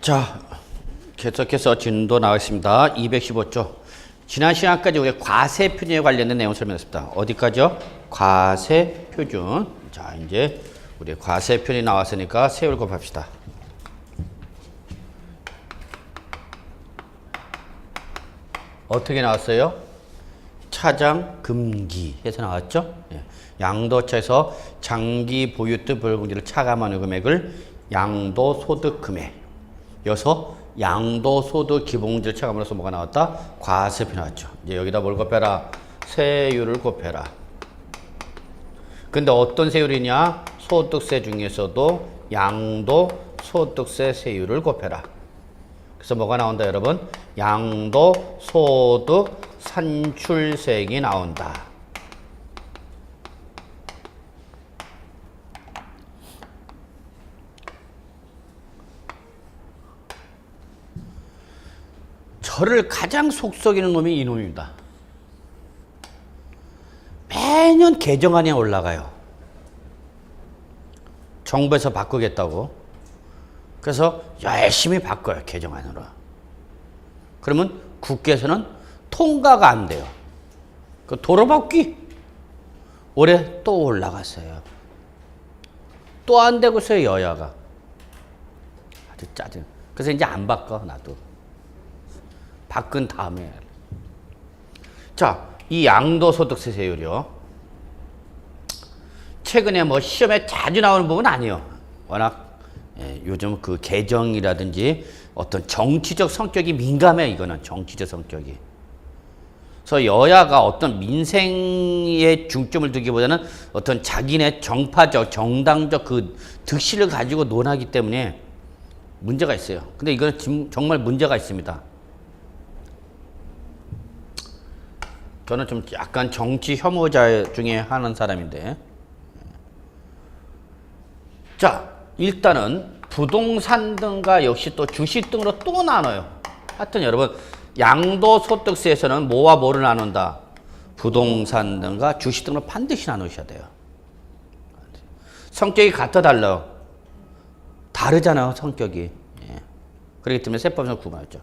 자, 계속해서 진도 나가겠습니다. 215조. 지난 시간까지 우리 과세 표준에 관련된 내용 설명했습니다. 어디까지요? 과세 표준. 자, 이제 우리 과세 표준이 나왔으니까 세율 곱합시다. 어떻게 나왔어요? 차장 금기 해서 나왔죠? 예. 양도처에서 장기 보유득 벌금지를 차감하는 금액을 양도소득 금액. 여기서 양도소득 기본공제를 차감으로써 뭐가 나왔다? 과세표 나왔죠. 이제 여기다 뭘 곱해라? 세율을 곱해라. 근데 어떤 세율이냐? 소득세 중에서도 양도소득세 세율을 곱해라. 그래서 뭐가 나온다, 여러분? 양도소득 산출세액이 나온다. 저를 가장 속썩이는 놈이 이놈입니다. 매년 개정안이 올라가요. 정부에서 바꾸겠다고. 그래서 열심히 바꿔요, 개정안으로. 그러면 국회에서는 통과가 안 돼요. 그 도로바퀴 올해 또 올라갔어요. 또 안 되고서요, 여야가. 아주 짜증. 그래서 이제 안 바꿔, 나도. 바꾼 다음에. 자, 이 양도소득세 세율이요. 최근에 뭐 시험에 자주 나오는 부분은 아니에요. 워낙 요즘 그 개정이라든지 어떤 정치적 성격이 민감해, 이거는 정치적 성격이. 그래서 여야가 어떤 민생에 중점을 두기보다는 어떤 자기네 정파적, 정당적 그 득실을 가지고 논하기 때문에 문제가 있어요. 근데 이거는 정말 문제가 있습니다. 저는 좀 약간 정치 혐오자 중에 하는 사람인데. 자, 일단은 부동산 등과 역시 또 주식 등으로 또 나눠요. 하여튼 여러분, 양도소득세에서는 뭐와 뭐를 나눈다? 부동산 등과 주식 등으로 반드시 나누셔야 돼요. 성격이 같아 달라요. 다르잖아요, 성격이. 예. 그렇기 때문에 세법에서 구분하죠.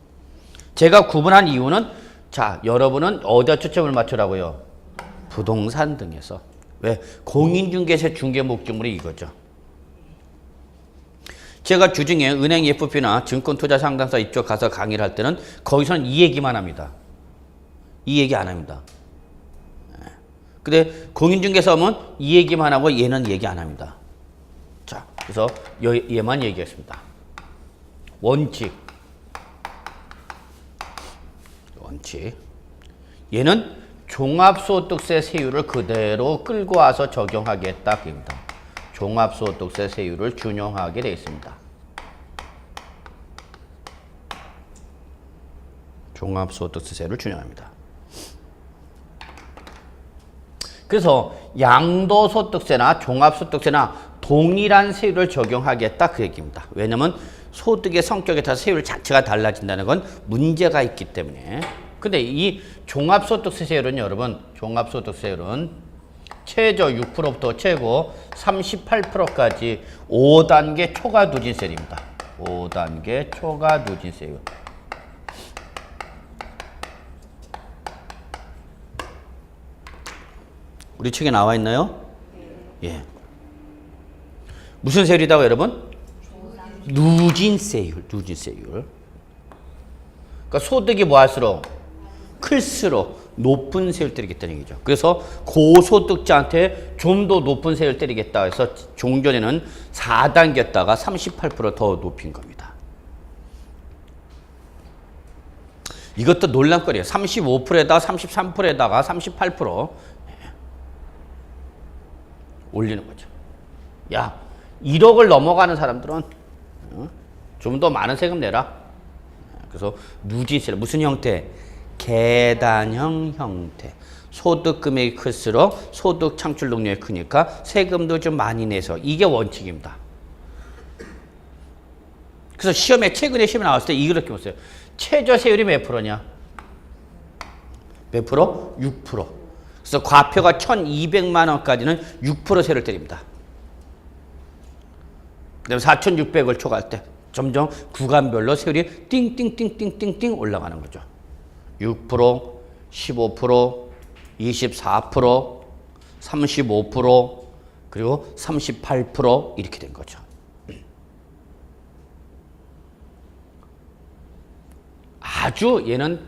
제가 구분한 이유는, 자, 여러분은 어디다 초점을 맞추라고요? 부동산 등에서. 왜? 공인중개세 중개 목적물이 이거죠. 제가 주중에 은행 FP나 증권투자상담사 이쪽 가서 강의를 할 때는 거기서는 이 얘기만 합니다. 이 얘기 안 합니다. 근데 공인중개사 하면 이 얘기만 하고 얘는 얘기 안 합니다. 자, 그래서 얘만 얘기했습니다. 원칙. 얘는 종합소득세 세율을 그대로 끌고 와서 적용하겠다. 그입니다. 종합소득세 세율을 준용하게 되어 있습니다. 종합소득세를 준용합니다. 그래서 양도소득세나 종합소득세나 동일한 세율을 적용하겠다, 그 얘기입니다. 왜냐하면 소득의 성격에 따라 세율 자체가 달라진다는 건 문제가 있기 때문에. 근데 이 종합소득세 세율은 여러분, 종합소득세율은 최저 6%부터 최고 38%까지 5단계 초과 누진세율입니다. 5단계 초과 누진세율. 우리 책에 나와 있나요? 예. 무슨 세율이다고 여러분? 누진세율, 누진세율. 그러니까 소득이 뭐 할수록? 클수록 높은 세율 때리겠다는 얘기죠. 그래서 고소득자한테 좀 더 높은 세율 때리겠다 해서 종전에는 4단계였다가 38%더 높인 겁니다. 이것도 논란거리예요. 35%에다가 33%에다가 38% 올리는 거죠. 야, 1억을 넘어가는 사람들은 좀 더 많은 세금 내라. 그래서 누진세, 무슨 형태? 계단형 형태. 소득 금액이 클수록 소득 창출 능력이 크니까 세금도 좀 많이 내서, 이게 원칙입니다. 그래서 최근에 시험에 나왔을 때 이렇게 보세요. 최저 세율이 몇 프로냐? 몇 프로? 6%. 그래서 과표가 1,200만 원까지는 6% 세를 때립니다. 그 다음에 4,600을 초과할 때 점점 구간별로 세율이 띵띵띵띵띵띵 올라가는 거죠. 6%, 15%, 24%, 35%, 그리고 38% 이렇게 된 거죠. 아주 얘는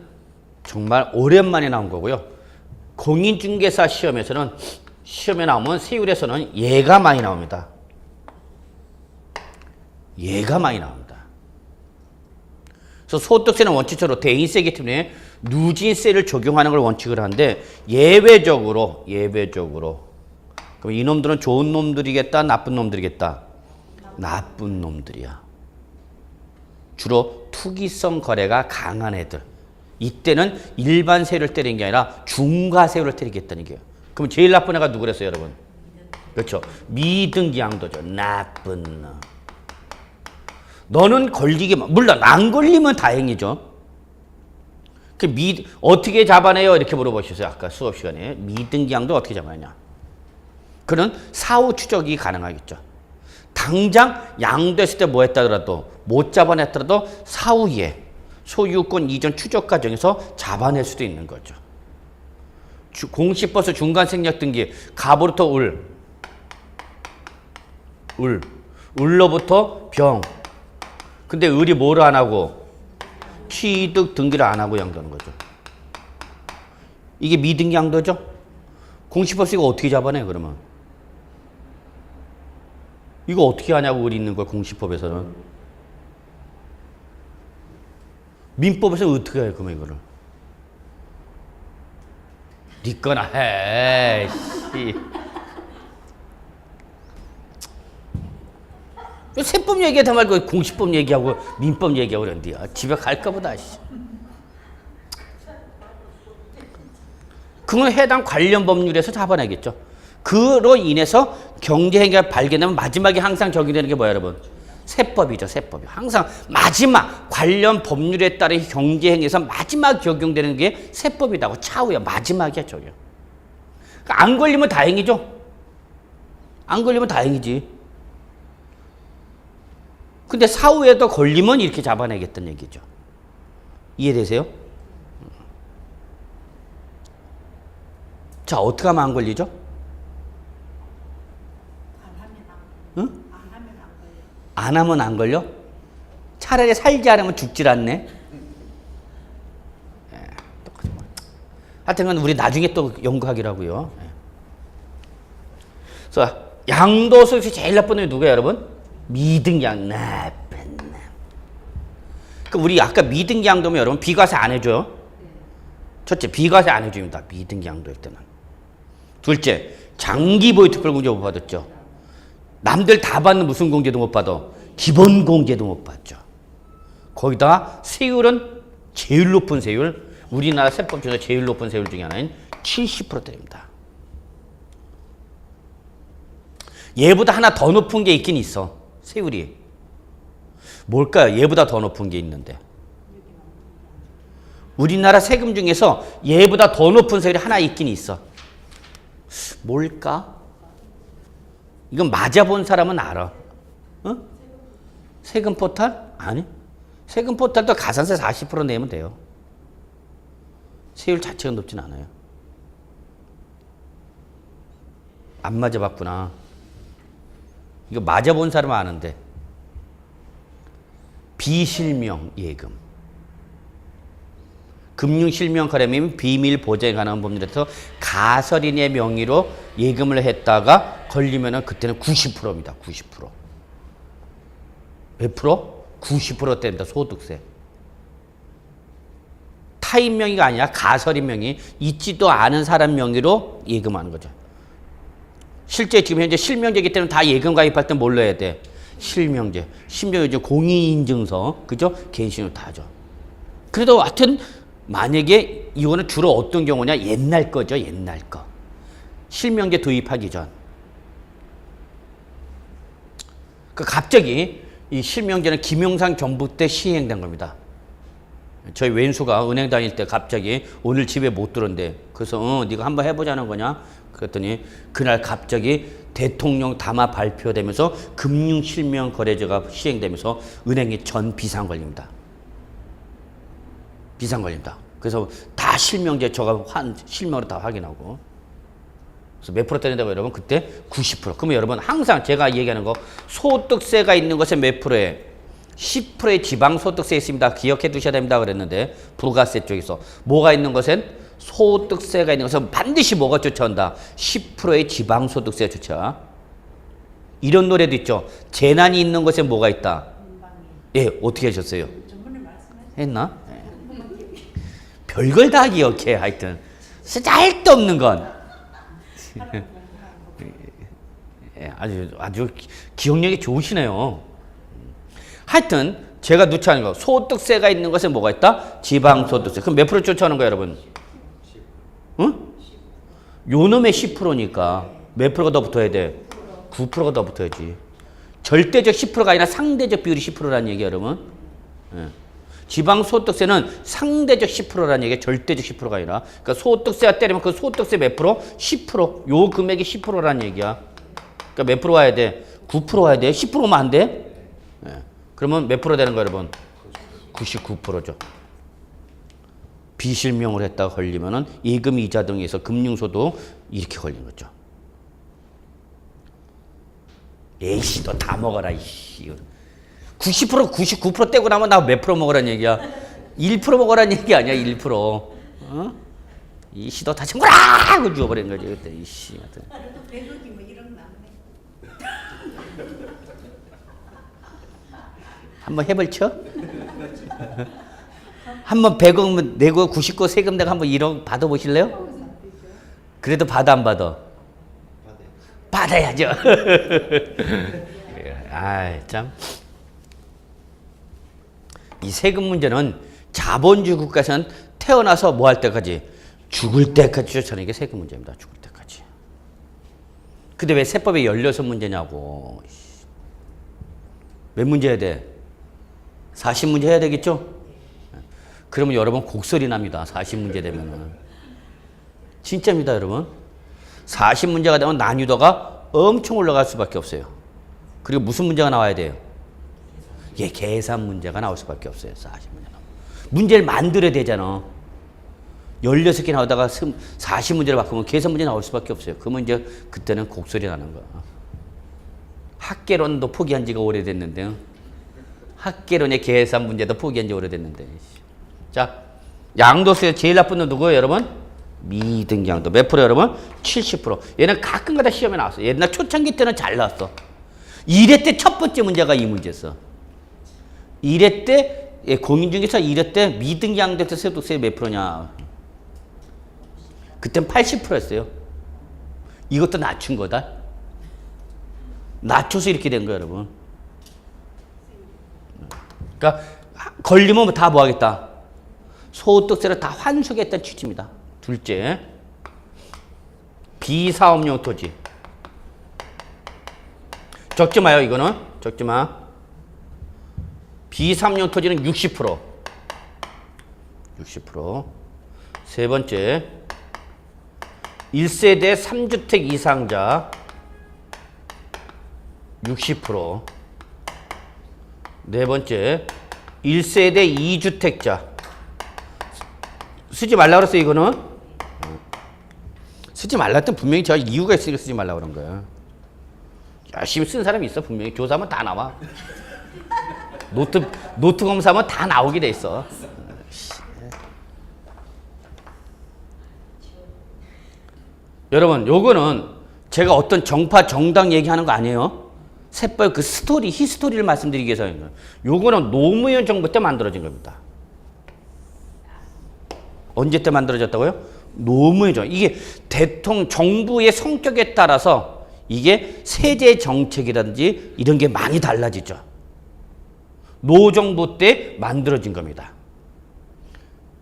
정말 오랜만에 나온 거고요. 공인중개사 시험에서는 시험에 나오면 세율에서는 얘가 많이 나옵니다. 얘가 많이 나옵니다. 그래서 소득세는 원칙적으로 대인세이기 때문에 누진세를 적용하는 걸 원칙으로 하는데 예외적으로 그럼 이놈들은 좋은 놈들이겠다, 나쁜 놈들이겠다? 나쁜 놈들이야. 주로 투기성 거래가 강한 애들. 이때는 일반 세율을 때리는 게 아니라 중과세율을 때리겠다는 게요. 그럼 제일 나쁜 애가 누구랬어요, 여러분? 그렇죠. 미등기양도죠. 나쁜 놈. 너는 걸리기만, 물론 안 걸리면 다행이죠. 어떻게 잡아내요? 이렇게 물어보셨어요. 아까 수업 시간에. 미등기양도 어떻게 잡아내냐? 그는 사후 추적이 가능하겠죠. 당장 양도했을 때 뭐 했다더라도 못 잡아냈더라도 사후에 소유권 이전 추적 과정에서 잡아낼 수도 있는 거죠. 공시버스 중간생략등기 갑으로부터 을로부터 병. 근데 을이 뭐를 안 하고 취득 등기를 안 하고 양도하는 거죠. 이게 미등기 양도죠. 공시버스 이거 어떻게 잡아내 그러면? 이거 어떻게 하냐고 을이 있는 걸 공시법에서는. 민법에서는 어떻게 해요 그러면 이거를? 니꺼나 해. 씨. 세법 얘기하다 말고 공시법 얘기하고 민법 얘기하고 그런데요. 집에 갈까 보다. 그건 해당 관련 법률에서 잡아내겠죠. 그로 인해서 경제행위가 발견되면 마지막에 항상 적용되는 게 뭐예요, 여러분? 세법이죠, 세법이. 항상 마지막 관련 법률에 따른 경제행위에서 마지막 적용되는 게 세법이라고. 차후에 마지막이야, 적용. 그러니까 안 걸리면 다행이죠. 안 걸리면 다행이지. 근데 사후에도 걸리면 이렇게 잡아내겠다는 얘기죠. 이해되세요? 자, 어떻게 하면 안 걸리죠? 응? 안 하면 안 걸려? 차라리 살지 않으면 죽질 않네. 하여튼 우리 나중에 또 연구하기라고요. 그래서 양도소득세 제일 나쁜 놈이 누구예요, 여러분? 미등양 나쁜 놈. 그럼 우리 아까 미등양도면 여러분 비과세 안 해줘요? 첫째, 비과세 안 해줍니다. 미등양도일 때는. 둘째, 장기 보유특별 공제 못 받았죠. 남들 다 받는 무슨 공제도 못 받아? 기본 공제도 못 받죠. 거기다가 세율은 제일 높은 세율, 우리나라 세법 중에서 제일 높은 세율 중에 하나인 70%대입니다. 얘보다 하나 더 높은 게 있긴 있어. 세율이. 뭘까요? 얘보다 더 높은 게 있는데. 우리나라 세금 중에서 얘보다 더 높은 세율이 하나 있긴 있어. 뭘까? 이건 맞아본 사람은 알아. 어? 세금 포탈? 아니. 세금 포탈도 가산세 40% 내면 돼요. 세율 자체가 높진 않아요. 안 맞아봤구나. 이거 맞아본 사람은 아는데. 비실명 예금. 금융실명 거래면 비밀 보장에 관한 법률에서 가설인의 명의로 예금을 했다가 걸리면은 그때는 90%입니다. 90%. 몇 프로? 90%대입니다. 소득세. 타인 명의가 아니라 가설인 명의, 있지도 않은 사람 명의로 예금하는 거죠. 실제 지금 현재 실명제이기 때문에 다 예금 가입할 때 뭘로 해야 돼? 실명제. 심지어 이제 공인인증서, 그죠? 개인신용 다 하죠. 그래도 하여튼 만약에 이거는 주로 어떤 경우냐? 옛날 거죠. 옛날 거. 실명제 도입하기 전. 그 갑자기 이 실명제는 김영삼 정부 때 시행된 겁니다. 저희 왼수가 은행 다닐 때 갑자기 오늘 집에 못 들어온대. 그래서 네가 한번 해보자는 거냐? 그랬더니 그날 갑자기 대통령 담화 발표되면서 금융실명 거래제가 시행되면서 은행에 전 비상 걸립니다. 비상 걸립니다. 그래서 다 실명제 저가 실명으로 다 확인하고. 그래서 몇 프로 때린다고 여러분? 그때 90%. 그러면 여러분 항상 제가 얘기하는 거 소득세가 있는 것에 몇 프로에 10%의 지방소득세 있습니다. 기억해 두셔야 됩니다. 그랬는데 부가세 쪽에서 뭐가 있는 것엔 소득세가 있는 것은 반드시 뭐가 쫓아온다. 10%의 지방소득세가 쫓아. 이런 노래도 있죠. 재난이 있는 것에 뭐가 있다. 예, 어떻게 하셨어요? 했나? 예. 별걸 다 기억해. 하여튼 쓸데없는 건. 예, 아주 기억력이 좋으시네요. 하여튼 제가 누차하는 거 소득세가 있는 것에 뭐가 있다? 지방소득세. 그럼 몇 프로 쫓아오는 거예요, 여러분? 응? 요놈의 10%니까 몇 프로가 더 붙어야 돼? 9%가 더 붙어야지. 절대적 10%가 아니라 상대적 비율이 10%라는 얘기야, 여러분. 예. 지방소득세는 상대적 10%라는 얘기야. 절대적 10%가 아니라. 그러니까 소득세가 때리면 그 소득세 몇 프로? 10%. 요 금액이 10%라는 얘기야. 그러니까 몇 프로 와야 돼? 9% 와야 돼? 10%면 안 돼? 예. 그러면 몇 프로 되는 거야, 여러분? 99%죠. 비실명을 했다가 걸리면은 예금 이자 등에서 금융소도 이렇게 걸린 거죠. 에이씨, 너 다 먹어라, 이씨. 90%, 99% 떼고 나면 나 몇 프로 먹으라는 얘기야? 1% 먹으라는 얘기 아니야, 1%. 어? 이씨, 너 다 챙겨라! 하고 주워버린 거지, 그때, 이씨. 한번 해볼쳐? 한번 100억 내고 99 세금 내가 한번 1억 받아보실래요? 그래도 받아 안 받아? 받아야죠. 아이 참. 이 세금 문제는 자본주의 국가에서는 태어나서 뭐 할 때까지? 죽을 때까지 쫓아내는 게 세금 문제입니다. 죽을 때까지. 근데 왜 세법이 16문제냐고. 몇 문제 해야 돼? 40문제 해야 되겠죠? 그러면 여러분 곡소리 납니다. 40문제 되면은. 진짜입니다, 여러분. 40문제가 되면 난이도가 엄청 올라갈 수밖에 없어요. 그리고 무슨 문제가 나와야 돼요? 예, 계산 문제가 나올 수밖에 없어요. 40문제 나오면. 문제를 만들어야 되잖아. 16개 나오다가 40문제를 바꾸면 계산 문제 나올 수밖에 없어요. 그러면 이제 그때는 곡소리 나는 거야. 학계론도 포기한 지가 오래됐는데요. 학계론의 계산 문제도 포기한 지 오래됐는데. 자, 양도세에 제일 나쁜 놈 누구예요, 여러분? 미등양도. 몇 프로, 여러분? 70%. 얘는 가끔가다 시험에 나왔어. 옛날 초창기 때는 잘 나왔어. 1회 때 첫 번째 문제가 이 문제였어. 1회 때, 공인 중개사 1회 때 미등양도세 소득세 몇 프로냐? 그땐 80%였어요. 이것도 낮춘 거다. 낮춰서 이렇게 된 거야, 여러분. 그러니까 걸리면 다 뭐 하겠다? 소득세를 다 환수하겠다는 취지입니다. 둘째, 비사업용 토지. 적지 마요, 이거는. 적지 마. 비사업용 토지는 60%. 60%. 세 번째, 1세대 3주택 이상자 60%. 네 번째, 1세대 2주택자. 쓰지 말라 그랬어요, 이거는. 쓰지 말라 했더니 분명히 제가 이유가 있으니까 쓰지 말라 그런 거야. 열심히 쓴 사람이 있어, 분명히. 조사하면 다 나와. 노트 검사하면 다 나오게 돼 있어. 여러분, 요거는 제가 어떤 정파, 정당 얘기하는 거 아니에요. 세법 그 스토리, 히스토리를 말씀드리기 위해서. 요거는 노무현 정부 때 만들어진 겁니다. 언제 때 만들어졌다고요? 노무현 정부. 이게 대통령, 정부의 성격에 따라서 이게 세제 정책이라든지 이런 게 많이 달라지죠. 노정부 때 만들어진 겁니다.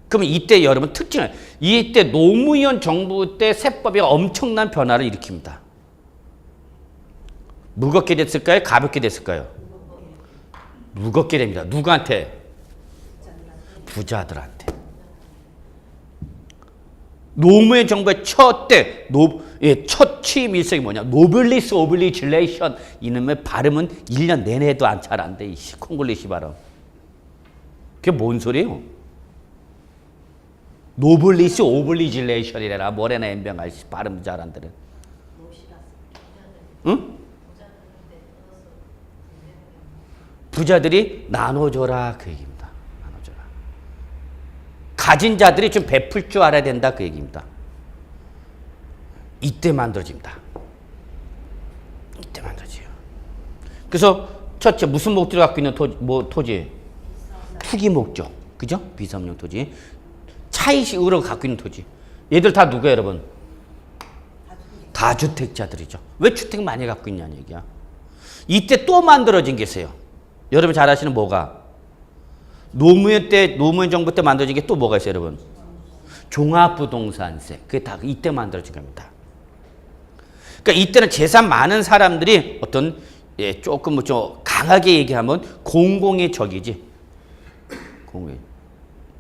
그러면 이때 여러분 특징은 이때 노무현 정부 때 세법이 엄청난 변화를 일으킵니다. 무겁게 됐을까요? 가볍게 됐을까요? 무겁게 됩니다. 누구한테? 부자들한테. 노무현 정부의 첫 취임 일성이 뭐냐? 노블리스 오블리질레이션. 이놈의 발음은 1년 내내도 잘 안 돼. 이 콩글리시 발음. 그게 뭔 소리예요? 노블리스 오블리질레이션이래라. 뭐래나 엠병아. 발음도 잘 안 들은. 응? 부자들이 나눠줘라 그 얘기입니다. 나눠줘라. 가진 자들이 좀 베풀 줄 알아야 된다 그 얘기입니다. 이때 만들어집니다. 이때 만들어져요. 그래서 첫째 무슨 목적을 갖고 있는 토지? 투기 목적. 그죠? 비섬용 토지. 차의식으로 갖고 있는 토지. 얘들 다 누구예요 여러분? 다주택자들이죠. 왜 주택 많이 갖고 있냐는 얘기야. 이때 또 만들어진 게 있어요. 여러분 잘 아시는 뭐가? 노무현 정부 때 만들어진 게 또 뭐가 있어요, 여러분? 종합부동산세. 그게 다 이때 만들어진 겁니다. 그러니까 이때는 재산 많은 사람들이 어떤 조금 좀 강하게 얘기하면 공공의 적이지. 공공의.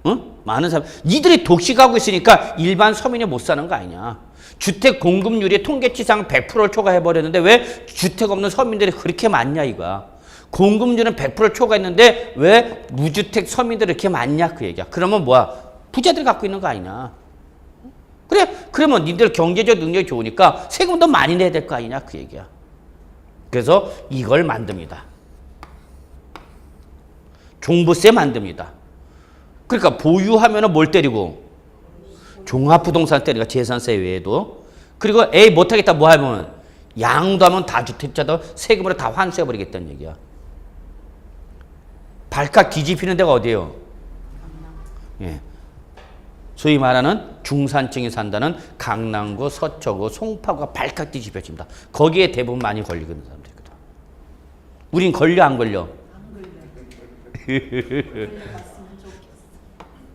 응? 많은 사람. 이들이 독식하고 있으니까 일반 서민이 못 사는 거 아니냐. 주택 공급률이 통계치상 100%를 초과해버렸는데 왜 주택 없는 서민들이 그렇게 많냐 이거야. 공급률은 100%를 초과했는데 왜 무주택 서민들이 이렇게 많냐 그 얘기야. 그러면 뭐야? 부자들이 갖고 있는 거 아니냐. 그래, 그러면 니들 경제적 능력이 좋으니까 세금도 많이 내야 될 거 아니냐 그 얘기야. 그래서 이걸 만듭니다. 종부세 만듭니다. 그러니까 보유하면은 뭘 때리고? 종합부동산 때리니까 재산세 외에도. 그리고 에이 못하겠다 뭐 하면 양도하면 다주택자도 세금으로 다 환수해버리겠다는 얘기야. 발칵 뒤집히는 데가 어디예요? 예. 소위 말하는 중산층이 산다는 강남구, 서초구, 송파구가 발칵 뒤집혀집니다. 거기에 대부분 많이 걸리는 사람들이거든. 우린 걸려 안 걸려? 안 걸려.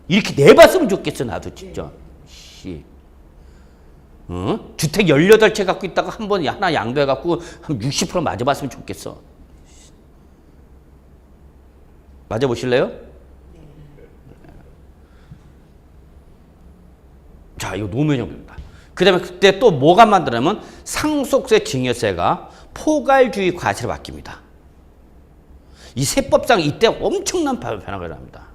이렇게 내봤으면 좋겠어 나도 진짜. 씨. 주택 18채 갖고 있다가 한 번 하나 양도해갖고 한 60% 맞아봤으면 좋겠어. 맞아보실래요? 자, 이거 노무현 정부입니다. 그 다음에 그때 또 뭐가 만들어냐면 상속세 증여세가 포괄주의 과세로 바뀝니다. 이 세법상 이때 엄청난 변화가 일어납니다.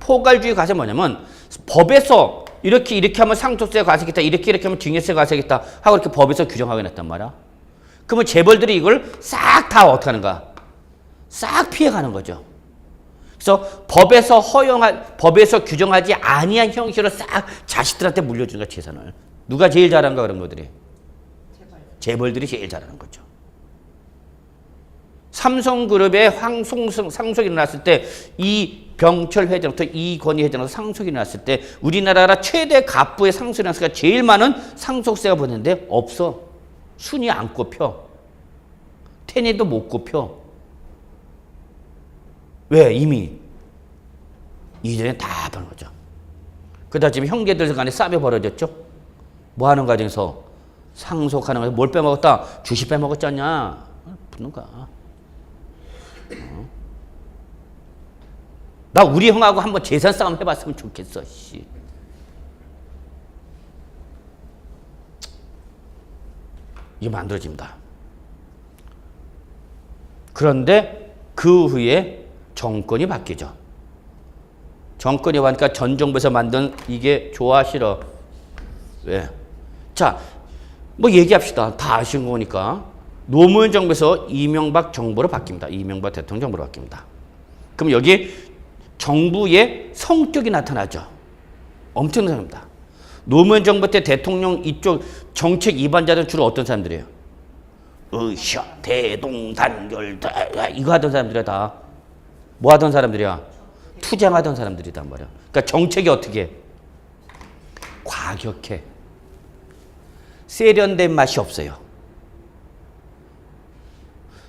포괄주의 과세는 뭐냐면 법에서 이렇게 하면 상속세 과세겠다, 이렇게 하면 증여세 과세겠다 하고 이렇게 법에서 규정하게 냈단 말이야. 그러면 재벌들이 이걸 싹 다 어떻게 하는가? 싹 피해가는 거죠. 그래서 법에서 규정하지 아니한 형식으로 싹 자식들한테 물려주는 거야, 재산을. 누가 제일 잘하는가 그런 것들이? 재벌들이 제일 잘하는 거죠. 삼성그룹의 상속이 일어났을 때 이병철 회장부터 이건희 회장부터 상속이 일어났을 때 우리나라가 최대 갑부의 상속이 일어났으니까 제일 많은 상속세가 보냈는데 없어. 순위 안 꼽혀. 테니도 못 꼽혀. 왜? 이미 이전에 다 버는 거죠. 그러다 지금 형제들 간에 싸움이 벌어졌죠. 뭐 하는 과정에서 상속하는 거예요. 뭘 빼먹었다? 주식 빼먹었지 않냐? 붙는 거야. 나 우리 형하고 한번 재산 싸움 해봤으면 좋겠어. 씨. 이게 만들어집니다. 그런데 그 후에 정권이 바뀌죠. 정권이 바뀌니까 전 정부에서 만든 이게 좋아 싫어? 왜? 자, 뭐 얘기합시다. 다 아시는 거니까. 노무현 정부에서 이명박 정부로 바뀝니다. 이명박 대통령 정부로 바뀝니다. 그럼 여기 정부의 성격이 나타나죠. 엄청납니다. 노무현 정부 때 대통령 이쪽 정책 위반자들은 주로 어떤 사람들이에요? 으쌰, 대동단결, 이거 하던 사람들이야 다. 뭐 하던 사람들이야? 투쟁하던 사람들이단 말이야. 그러니까 정책이 어떻게? 과격해. 세련된 맛이 없어요.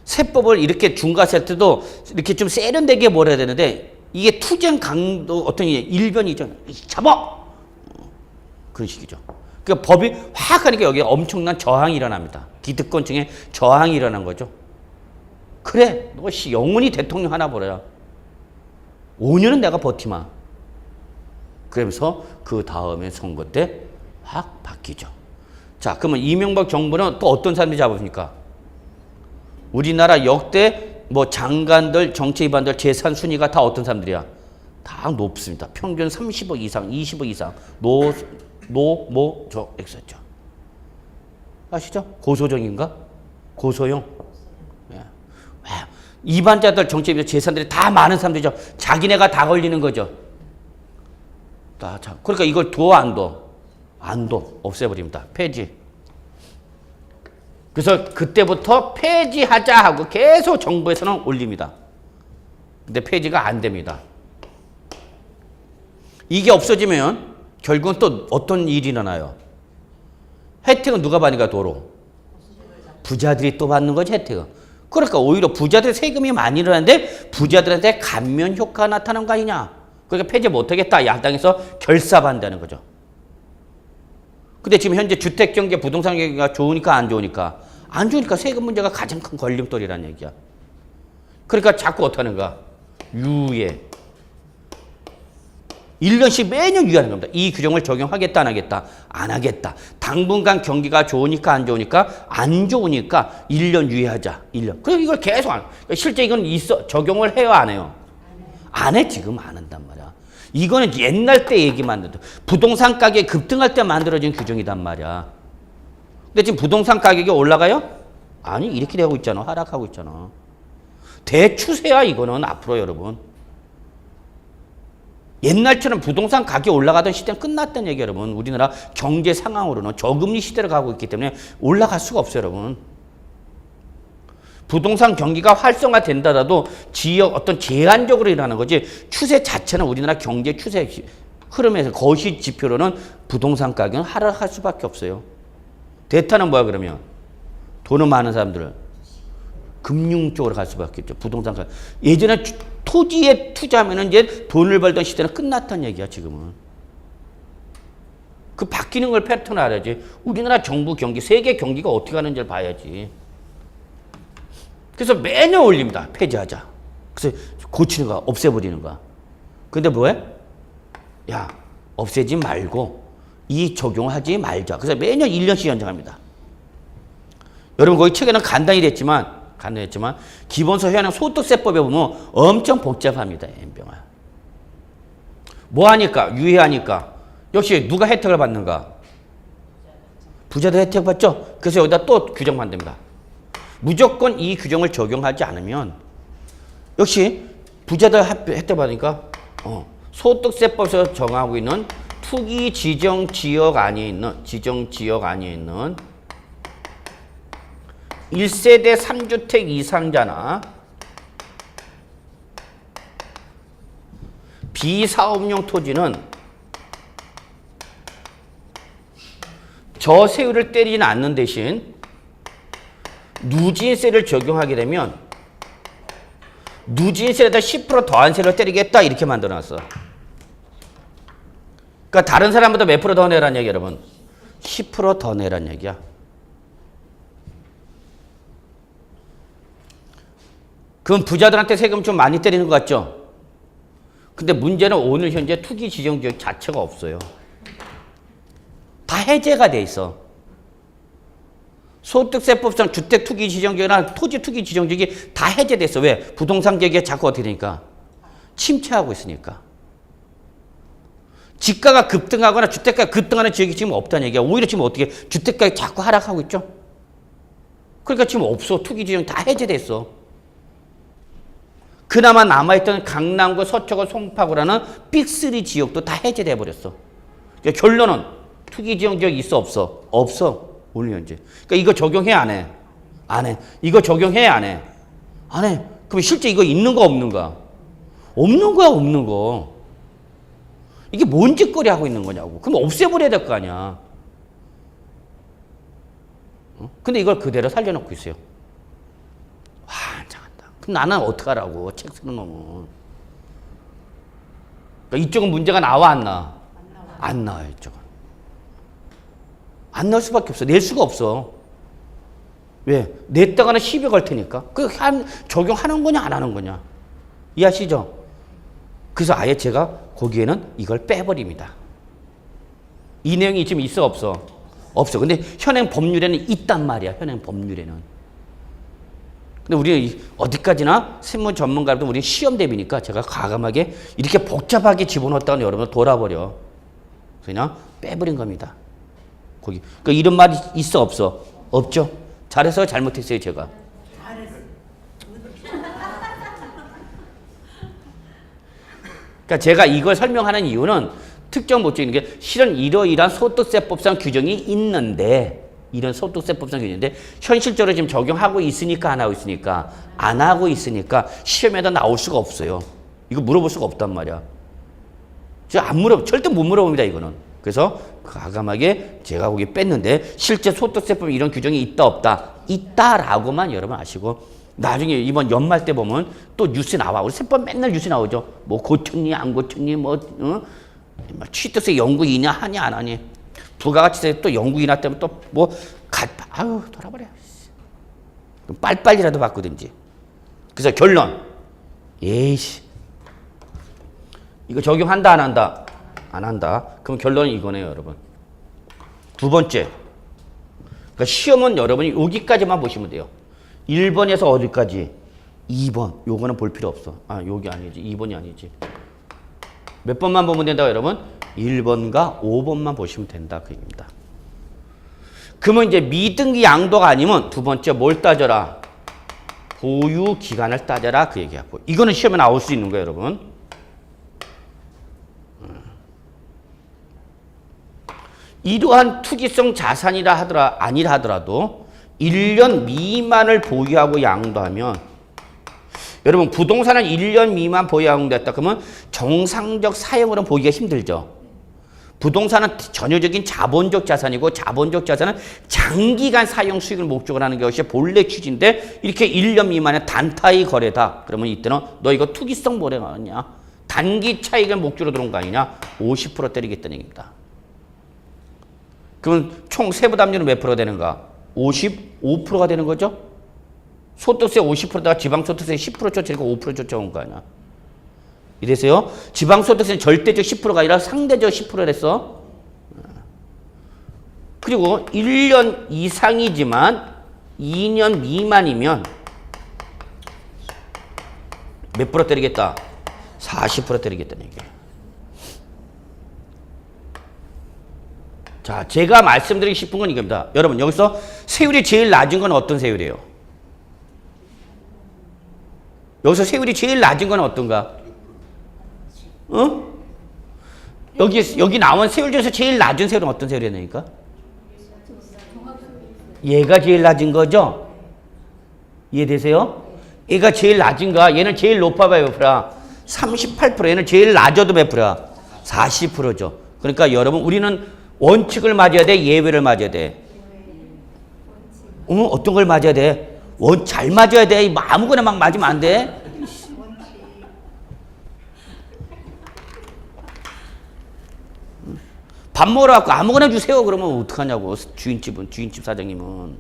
세법을 이렇게 중과할 때도 이렇게 좀 세련되게 몰아야 되는데 이게 투쟁 강도 어떤 일변이죠. 잡아! 그런 식이죠. 그러니까 법이 확 하니까 여기에 엄청난 저항이 일어납니다. 기득권층의 저항이 일어난 거죠. 그래, 너 영원히 대통령 하나 버려야. 5년은 내가 버티마. 그러면서 그 다음에 선거 때 확 바뀌죠. 자, 그러면 이명박 정부는 또 어떤 사람들이 잡았습니까? 우리나라 역대 뭐 장관들, 정치 위반들 재산 순위가 다 어떤 사람들이야? 다 높습니다. 평균 30억 이상, 20억 이상. 저 했었죠. 아시죠? 고소정인가? 고소용. 예. 이반자들 정치 위반 재산들이 다 많은 사람들이죠. 자기네가 다 걸리는 거죠. 그러니까 이걸 둬, 안 둬? 안 둬. 없애버립니다. 폐지. 그래서 그때부터 폐지하자 하고 계속 정부에서는 올립니다. 근데 폐지가 안 됩니다. 이게 없어지면 결국은 또 어떤 일이 일어나요? 혜택은 누가 받으니까 도로? 부자들이 또 받는 거지, 혜택은. 그러니까 오히려 부자들 세금이 많이 일어나는데 부자들한테 감면 효과가 나타나는 거 아니냐. 그러니까 폐지 못하겠다. 야당에서 결사반대하는 거죠. 근데 지금 현재 주택경제, 부동산 경기가 좋으니까 안 좋으니까? 안 좋으니까 세금 문제가 가장 큰 걸림돌이라는 얘기야. 그러니까 자꾸 어떡하는가? 유예. 1년씩 매년 유예하는 겁니다. 이 규정을 적용하겠다, 안 하겠다? 안 하겠다. 당분간 경기가 좋으니까 안 좋으니까? 안 좋으니까 1년 유예하자. 1년. 그래서 이걸 계속 안. 실제 이건 적용을 해요, 안 해요? 안 해. 지금 안 한단 말이야. 이거는 옛날 때 얘기만 해도 부동산 가격이 급등할 때 만들어진 규정이단 말이야. 근데 지금 부동산 가격이 올라가요? 아니, 이렇게 되고 있잖아. 하락하고 있잖아. 대추세야, 이거는 앞으로 여러분. 옛날처럼 부동산 가격이 올라가던 시대는 끝났다는 얘기 여러분. 우리나라 경제 상황으로는 저금리 시대로 가고 있기 때문에 올라갈 수가 없어요, 여러분. 부동산 경기가 활성화된다라도 지역 어떤 제한적으로 일어나는 거지 추세 자체는 우리나라 경제 추세 흐름에서 거시 지표로는 부동산 가격은 하락할 수밖에 없어요. 대타는 뭐야 그러면? 돈은 많은 사람들은 금융 쪽으로 갈 수밖에 없죠. 부동산 가격. 예전에 토지에 투자하면 이제 돈을 벌던 시대는 끝났다는 얘기야 지금은. 그 바뀌는 걸 패턴을 알아야지. 우리나라 정부 경기, 세계 경기가 어떻게 가는지를 봐야지. 그래서 매년 올립니다. 폐지하자. 그래서 고치는 거야. 없애버리는 거야. 근데 뭐해? 야, 없애지 말고 이 적용하지 말자. 그래서 매년 1년씩 연장합니다. 여러분 거기 책에는 간단히 됐지만 기본서 회원형 소득세법에 보면 엄청 복잡합니다. N병아. 뭐 하니까? 유예하니까. 역시 누가 혜택을 받는가? 부자들 혜택 받죠? 그래서 여기다 또 규정 만듭니다. 무조건 이 규정을 적용하지 않으면 역시 부자들 혜택 받으니까 소득세법에서 정하고 있는 투기 지정 지역 안에 있는 1세대 3주택 이상자나 비사업용 토지는 저세율을 때리지는 않는 대신 누진세를 적용하게 되면 누진세에다 10% 더한 세를 때리겠다 이렇게 만들어놨어. 그러니까 다른 사람보다 몇 프로 더 내라는 얘기야 여러분? 10% 더 내라는 얘기야. 그럼 부자들한테 세금 좀 많이 때리는 것 같죠? 근데 문제는 오늘 현재 투기 지정 지역 자체가 없어요. 다 해제가 돼 있어. 소득세법상 주택 투기 지정지역이나 토지 투기 지정지역이 다 해제됐어. 왜? 부동산 가격이 자꾸 어떻게 되니까? 침체하고 있으니까. 지가가 급등하거나 주택가가 급등하는 지역이 지금 없다는 얘기야. 오히려 지금 어떻게 주택가가 자꾸 하락하고 있죠? 그러니까 지금 없어. 투기 지정 다 해제됐어. 그나마 남아있던 강남구, 서초구, 송파구라는 빅3 지역도 다 해제돼 버렸어. 그러니까 결론은 투기 지정 지역 있어 없어? 없어. 오늘 현재. 그러니까 이거 적용해 안 해? 안 해. 이거 적용해 안 해? 안 해. 그럼 실제 이거 있는 거 없는 거? 없는 거야 없는 거. 이게 뭔 짓거리 하고 있는 거냐고. 그럼 없애버려야 될 거 아니야. 근데 이걸 그대로 살려놓고 있어요. 환장한다. 그럼 나는 어떡하라고 책 쓰는 놈은. 그러니까 이쪽은 문제가 나와 안 나? 안 나와요 이쪽은. 안 나올 수밖에 없어. 낼 수가 없어. 왜? 냈다가는 시비 걸 테니까. 적용하는 거냐 안 하는 거냐. 이해하시죠? 그래서 아예 제가 거기에는 이걸 빼버립니다. 이 내용이 지금 있어 없어? 없어. 근데 현행 법률에는 있단 말이야. 현행 법률에는. 근데 우리는 어디까지나 세무 전문가도 우리 시험 대비니까 제가 과감하게 이렇게 복잡하게 집어넣었다가 여러분 돌아버려. 그냥 빼버린 겁니다. 거기. 그 이런 말이 있어 없어? 없죠. 잘했어요? 잘못했어요? 제가. 그러니까 제가 이걸 설명하는 이유는 특정 목적인 게 실은 이러이러한 소득세법상 규정이 있는데 이런 소득세법상 규정인데 현실적으로 지금 적용하고 있으니까 안 하고 있으니까 안 하고 있으니까 시험에다 나올 수가 없어요. 이거 물어볼 수가 없단 말이야. 제가 안 물어 절대 못 물어봅니다 이거는. 그래서 과감하게 제가 거기 뺐는데 실제 소득세법에 이런 규정이 있다 없다 있다라고만 여러분 아시고 나중에 이번 연말 때 보면 또 뉴스 나와. 우리 세법 맨날 뉴스 나오죠. 뭐 고쳤니 안 고쳤니 뭐 취득세 연구이냐 하냐 안 하니 부가가치세 또 연구이나 때문에 또 뭐 아유 돌아버려. 빨리라도 바꾸든지. 그래서 결론 에이씨 이거 적용한다 안 한다? 안 한다. 그럼 결론은 이거네요 여러분. 두 번째 그러니까 시험은 여러분이 여기까지만 보시면 돼요. 1번에서 어디까지? 2번. 요거는 볼 필요 없어. 아, 여기 아니지. 2번이 아니지. 몇 번만 보면 된다고 여러분? 1번과 5번만 보시면 된다. 그 얘기입니다. 그러면 이제 미등기 양도가 아니면 두 번째 뭘 따져라? 보유 기간을 따져라. 그 얘기하고. 이거는 시험에 나올 수 있는 거예요, 여러분. 이러한 투기성 자산이라 아니라 하더라도 1년 미만을 보유하고 양도하면 여러분 부동산은 1년 미만 보유 양도했다 그러면 정상적 사용으로는 보기가 힘들죠. 부동산은 전형적인 자본적 자산이고 자본적 자산은 장기간 사용 수익을 목적으로 하는 것이 본래 취지인데 이렇게 1년 미만의 단타의 거래다. 그러면 이때는 너 이거 투기성 뭐래가 아니냐. 단기 차익을 목적으로 들어온 거 아니냐. 50% 때리겠다는 얘기입니다. 그러면 총 세부담률은 몇 프로가 되는가? 55%가 되는 거죠? 소득세 50%다가 지방소득세 10% 쫓으니까 5% 쫓아온 거 아니야. 이래서요. 지방소득세는 절대적 10%가 아니라 상대적 10%랬어. 그리고 1년 이상이지만 2년 미만이면 몇 프로 때리겠다? 40% 때리겠다는 얘기예요. 자, 제가 말씀드리고 싶은 건 이겁니다. 여러분, 여기서 세율이 제일 낮은 건 어떤 세율이에요? 여기서 세율이 제일 낮은 건 어떤가? 어? 여기 나온 세율 중에서 제일 낮은 세율은 어떤 세율이냐니까? 얘가 제일 낮은 거죠? 이해되세요? 얘가 제일 낮은가? 얘는 제일 높아봐요, 몇 프로야? 38%. 얘는 제일 낮아도 몇 프로야? 40%죠. 그러니까 여러분, 우리는 원칙을 맞아야 돼? 예외를 맞아야 돼? 어떤 걸 맞아야 돼? 잘 맞아야 돼? 아무거나 막 맞으면 안 돼? 밥 먹으러 갖고 아무거나 주세요. 그러면 어떡하냐고. 주인집 사장님은.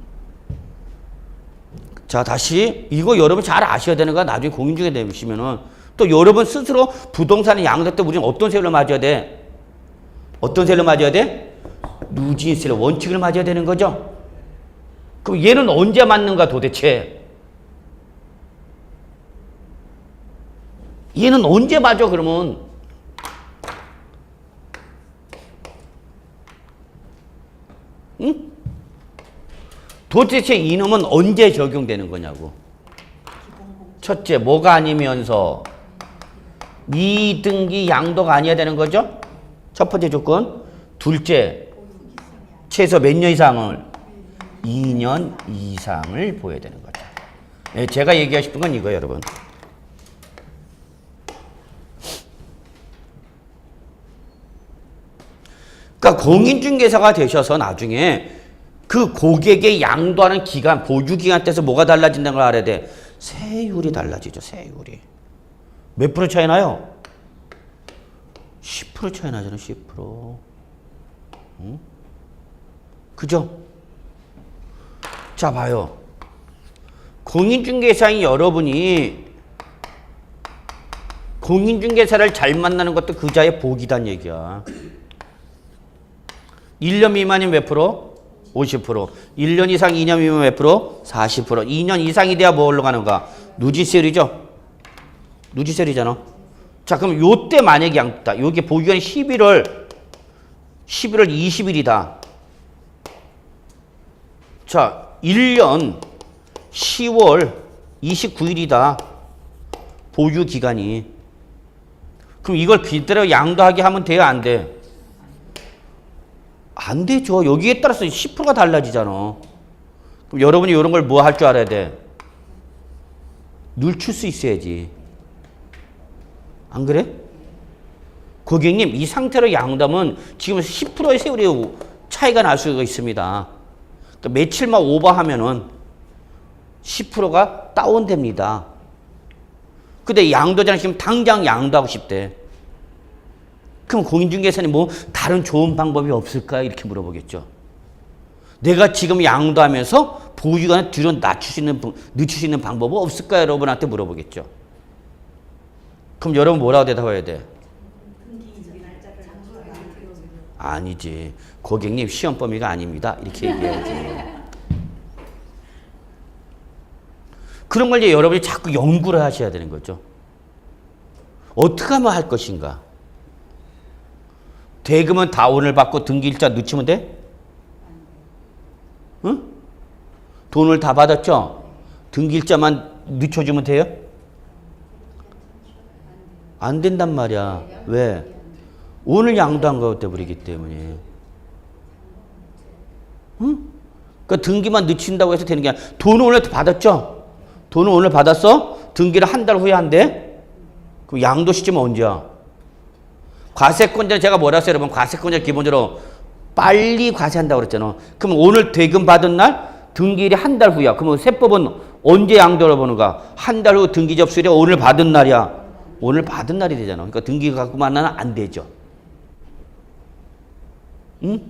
자, 다시. 이거 여러분 잘 아셔야 되는 거야. 나중에 공인중개 되시면은. 또 여러분 스스로 부동산의 양도 때 우리는 어떤 세율을 맞아야 돼? 어떤 세율을 맞아야 돼? 누진세를 원칙을 맞아야 되는 거죠. 그럼 얘는 언제 맞는가 도대체? 얘는 언제 맞아 그러면? 응? 도대체 이놈은 언제 적용되는 거냐고. 첫째, 뭐가 아니면서 미등기 양도가 아니어야 되는 거죠? 첫 번째 조건. 둘째, 최소 몇 년 이상을? 2년 이상을 보여야 되는 거죠. 네, 제가 얘기하고 싶은 건 이거예요, 여러분. 그러니까 공인중개사가 되셔서 나중에 그 고객의 양도하는 기간, 보유기간 때서 뭐가 달라진다는 걸 알아야 돼. 세율이 달라지죠, 세율이. 몇 프로 차이 나요? 10% 차이 나잖아요, 10%. 응? 그죠? 자, 봐요. 공인중개사인 여러분이 공인중개사를 잘 만나는 것도 그자의 복이란 얘기야. 1년 미만이면 몇 프로? 50%. 1년 이상 2년 미만 몇 프로? 40%. 2년 이상이 돼야 뭐 올라가는가? 누지세율이죠. 누지세율이잖아. 자, 그럼 요때 만약에 양도다. 요게 보유기간이 11월 20일이다. 자, 1년 10월 29일이다. 보유기간이. 그럼 이걸 그대로 양도하게 하면 돼요? 안 돼? 안 되죠. 여기에 따라서 10%가 달라지잖아. 그럼 여러분이 이런 걸 뭐 할 줄 알아야 돼? 늦출 수 있어야지. 안 그래? 고객님, 이 상태로 양도하면 지금 10%의 세율이 차이가 날 수가 있습니다. 그러니까 며칠만 오버하면은 10%가 다운됩니다. 근데 양도자는 지금 당장 양도하고 싶대. 그럼 공인중개사는 뭐 다른 좋은 방법이 없을까? 이렇게 물어보겠죠. 내가 지금 양도하면서 보유기간을 뒤로 늦출 수 있는 방법은 없을까? 여러분한테 물어보겠죠. 그럼 여러분 뭐라고 대답해야 돼? 아니지. 고객님 시험 범위가 아닙니다. 이렇게 얘기해야지. 그런 걸 이제 여러분이 자꾸 연구를 하셔야 되는 거죠. 어떻게 하면 할 것인가? 대금은 다 오늘 받고 등기일자 늦추면 돼? 응? 돈을 다 받았죠? 등기일자만 늦춰주면 돼요? 안 된단 말이야. 왜? 오늘 양도한 거 돼버리기 때문에. 응? 그러니까 등기만 늦춘다고 해서 되는 게 아니라 돈을 오늘 받았죠? 돈을 오늘 받았어? 등기를 한 달 후에 한대? 그럼 양도 시점은 언제야? 과세권자는 제가 뭐라 했어요, 여러분? 과세권자 기본적으로 빨리 과세한다고 그랬잖아. 그럼 오늘 대금 받은 날 등기일이 한 달 후야. 그러면 세법은 언제 양도를 보는가? 한 달 후 등기 접수일이 오늘 받은 날이야. 오늘 받은 날이 되잖아. 그러니까 등기 갖고만 하면 안 되죠. 응?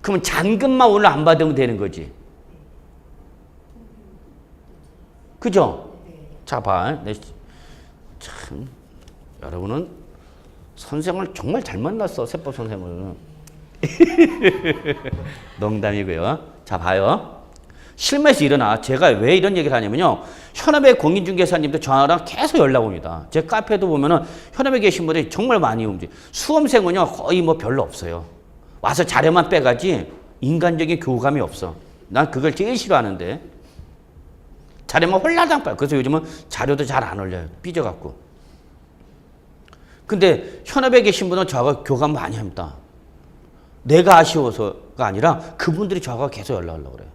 그러면 잔금만 오늘 안 받으면 되는 거지. 그죠? 자, 봐. 참, 여러분은 선생을 정말 잘 만났어. 세법 선생을. 농담이고요. 자, 봐요. 실무에서 일어나. 제가 왜 이런 얘기를 하냐면요. 현업의 공인중개사님도 저랑 계속 연락 옵니다. 제 카페도 보면은 현업에 계신 분들이 정말 많이 옵니다. 수험생은요, 거의 뭐 별로 없어요. 와서 자료만 빼가지 인간적인 교감이 없어. 난 그걸 제일 싫어하는데. 자료만 홀라당 빼. 그래서 요즘은 자료도 잘 안 올려요. 삐져갖고. 근데 현업에 계신 분은 저하고 교감 많이 합니다. 내가 아쉬워서가 아니라 그분들이 저하고 계속 연락하려고 그래요.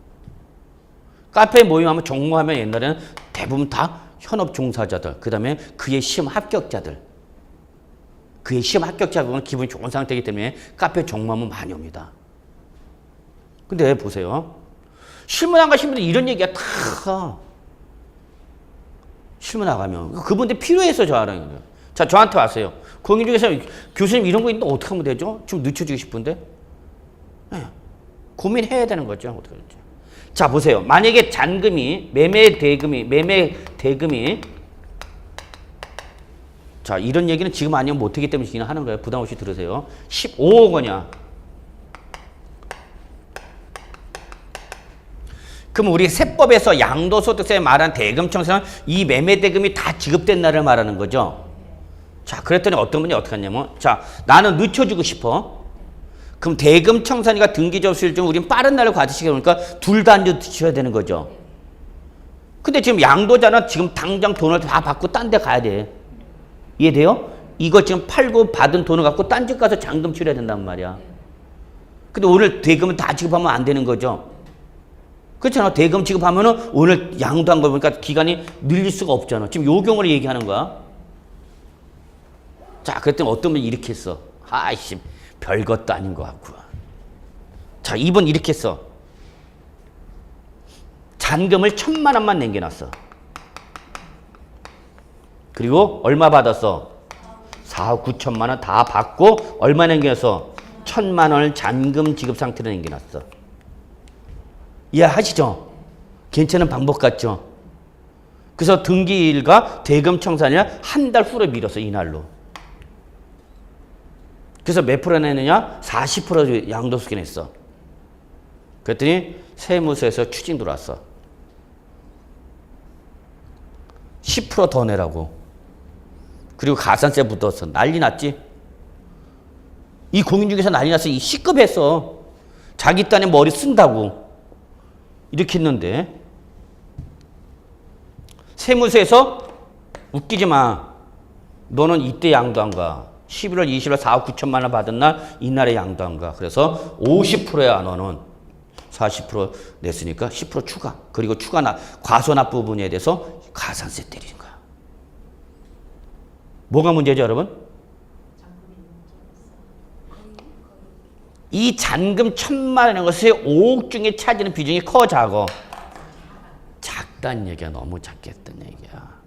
카페에 모임하면 종무하면 옛날에는 대부분 다 현업 종사자들, 그 다음에 그의 시험 합격자들. 그의 시험 합격자들은 기분이 좋은 상태이기 때문에 카페에 종무하면 많이 옵니다. 근데 보세요. 실무 나가신 분들 이런 얘기가 다 실무 나가면 그분들 필요해서 저하는 거예요. 자, 저한테 왔어요. 공인중개사 교수님 이런 거 있는데 어떻게 하면 되죠? 좀 늦춰주고 싶은데. 네. 고민해야 되는 거죠. 어떻게 할지. 자, 보세요. 만약에 잔금이 매매 대금이 자, 이런 얘기는 지금 아니면 못하기 때문에 그냥 하는 거예요. 부담 없이 들으세요. 15억 원이야. 그럼 우리 세법에서 양도소득세에 말한 대금청산은 이 매매 대금이 다 지급된 날을 말하는 거죠. 자, 그랬더니 어떤 분이 어떻게 하냐면, 자, 나는 늦춰주고 싶어. 그럼 대금청산이가 등기 접수일 중 우린 빠른 날을 과세시켜 놓으니까 둘 다 안 늦춰야 되는 거죠. 근데 지금 양도자는 지금 당장 돈을 다 받고 딴 데 가야 돼. 이해돼요? 이거 지금 팔고 받은 돈을 갖고 딴 집 가서 잔금 치러야 된단 말이야. 근데 오늘 대금은 다 지급하면 안 되는 거죠. 그렇잖아. 대금 지급하면은 오늘 양도한 거 보니까 기간이 늘릴 수가 없잖아. 지금 요 경우를 얘기하는 거야. 자, 그랬더니 어떤 분이 이렇게 했어. 아이씨, 별것도 아닌 것 같고. 자, 이분 이렇게 했어. 잔금을 1,000만 원만 남겨놨어. 그리고 얼마 받았어? 4억 9천만 원 다 받고 얼마 남겨놨어? 1,000만 원을 잔금 지급 상태로 남겨놨어. 이해하시죠? 괜찮은 방법 같죠? 그래서 등기일과 대금 청산일 한 달 후로 미뤄서 이날로. 그래서 몇 프로 내느냐? 40% 양도소득 냈어. 그랬더니 세무서에서 추징 들어왔어. 10% 더 내라고. 그리고 가산세 묻었어. 난리 났지? 이 공인중개사 난리 났어. 이 시급했어. 자기 딴에 머리 쓴다고. 이렇게 했는데 세무서에서 웃기지 마. 너는 이때 양도 안 가. 11월 20일 4억 9천만 원 받은 날 이날에 양도 안 가. 그래서 50%야 너는. 40% 냈으니까 10% 추가. 그리고 과소납 부분에 대해서 가산세 때리는 거야. 뭐가 문제죠, 여러분? 이 잔금 1,000만 원인 것의 5억 중에 차지는 비중이 커, 작어? 작다는 얘기야. 너무 작겠다는 얘기야.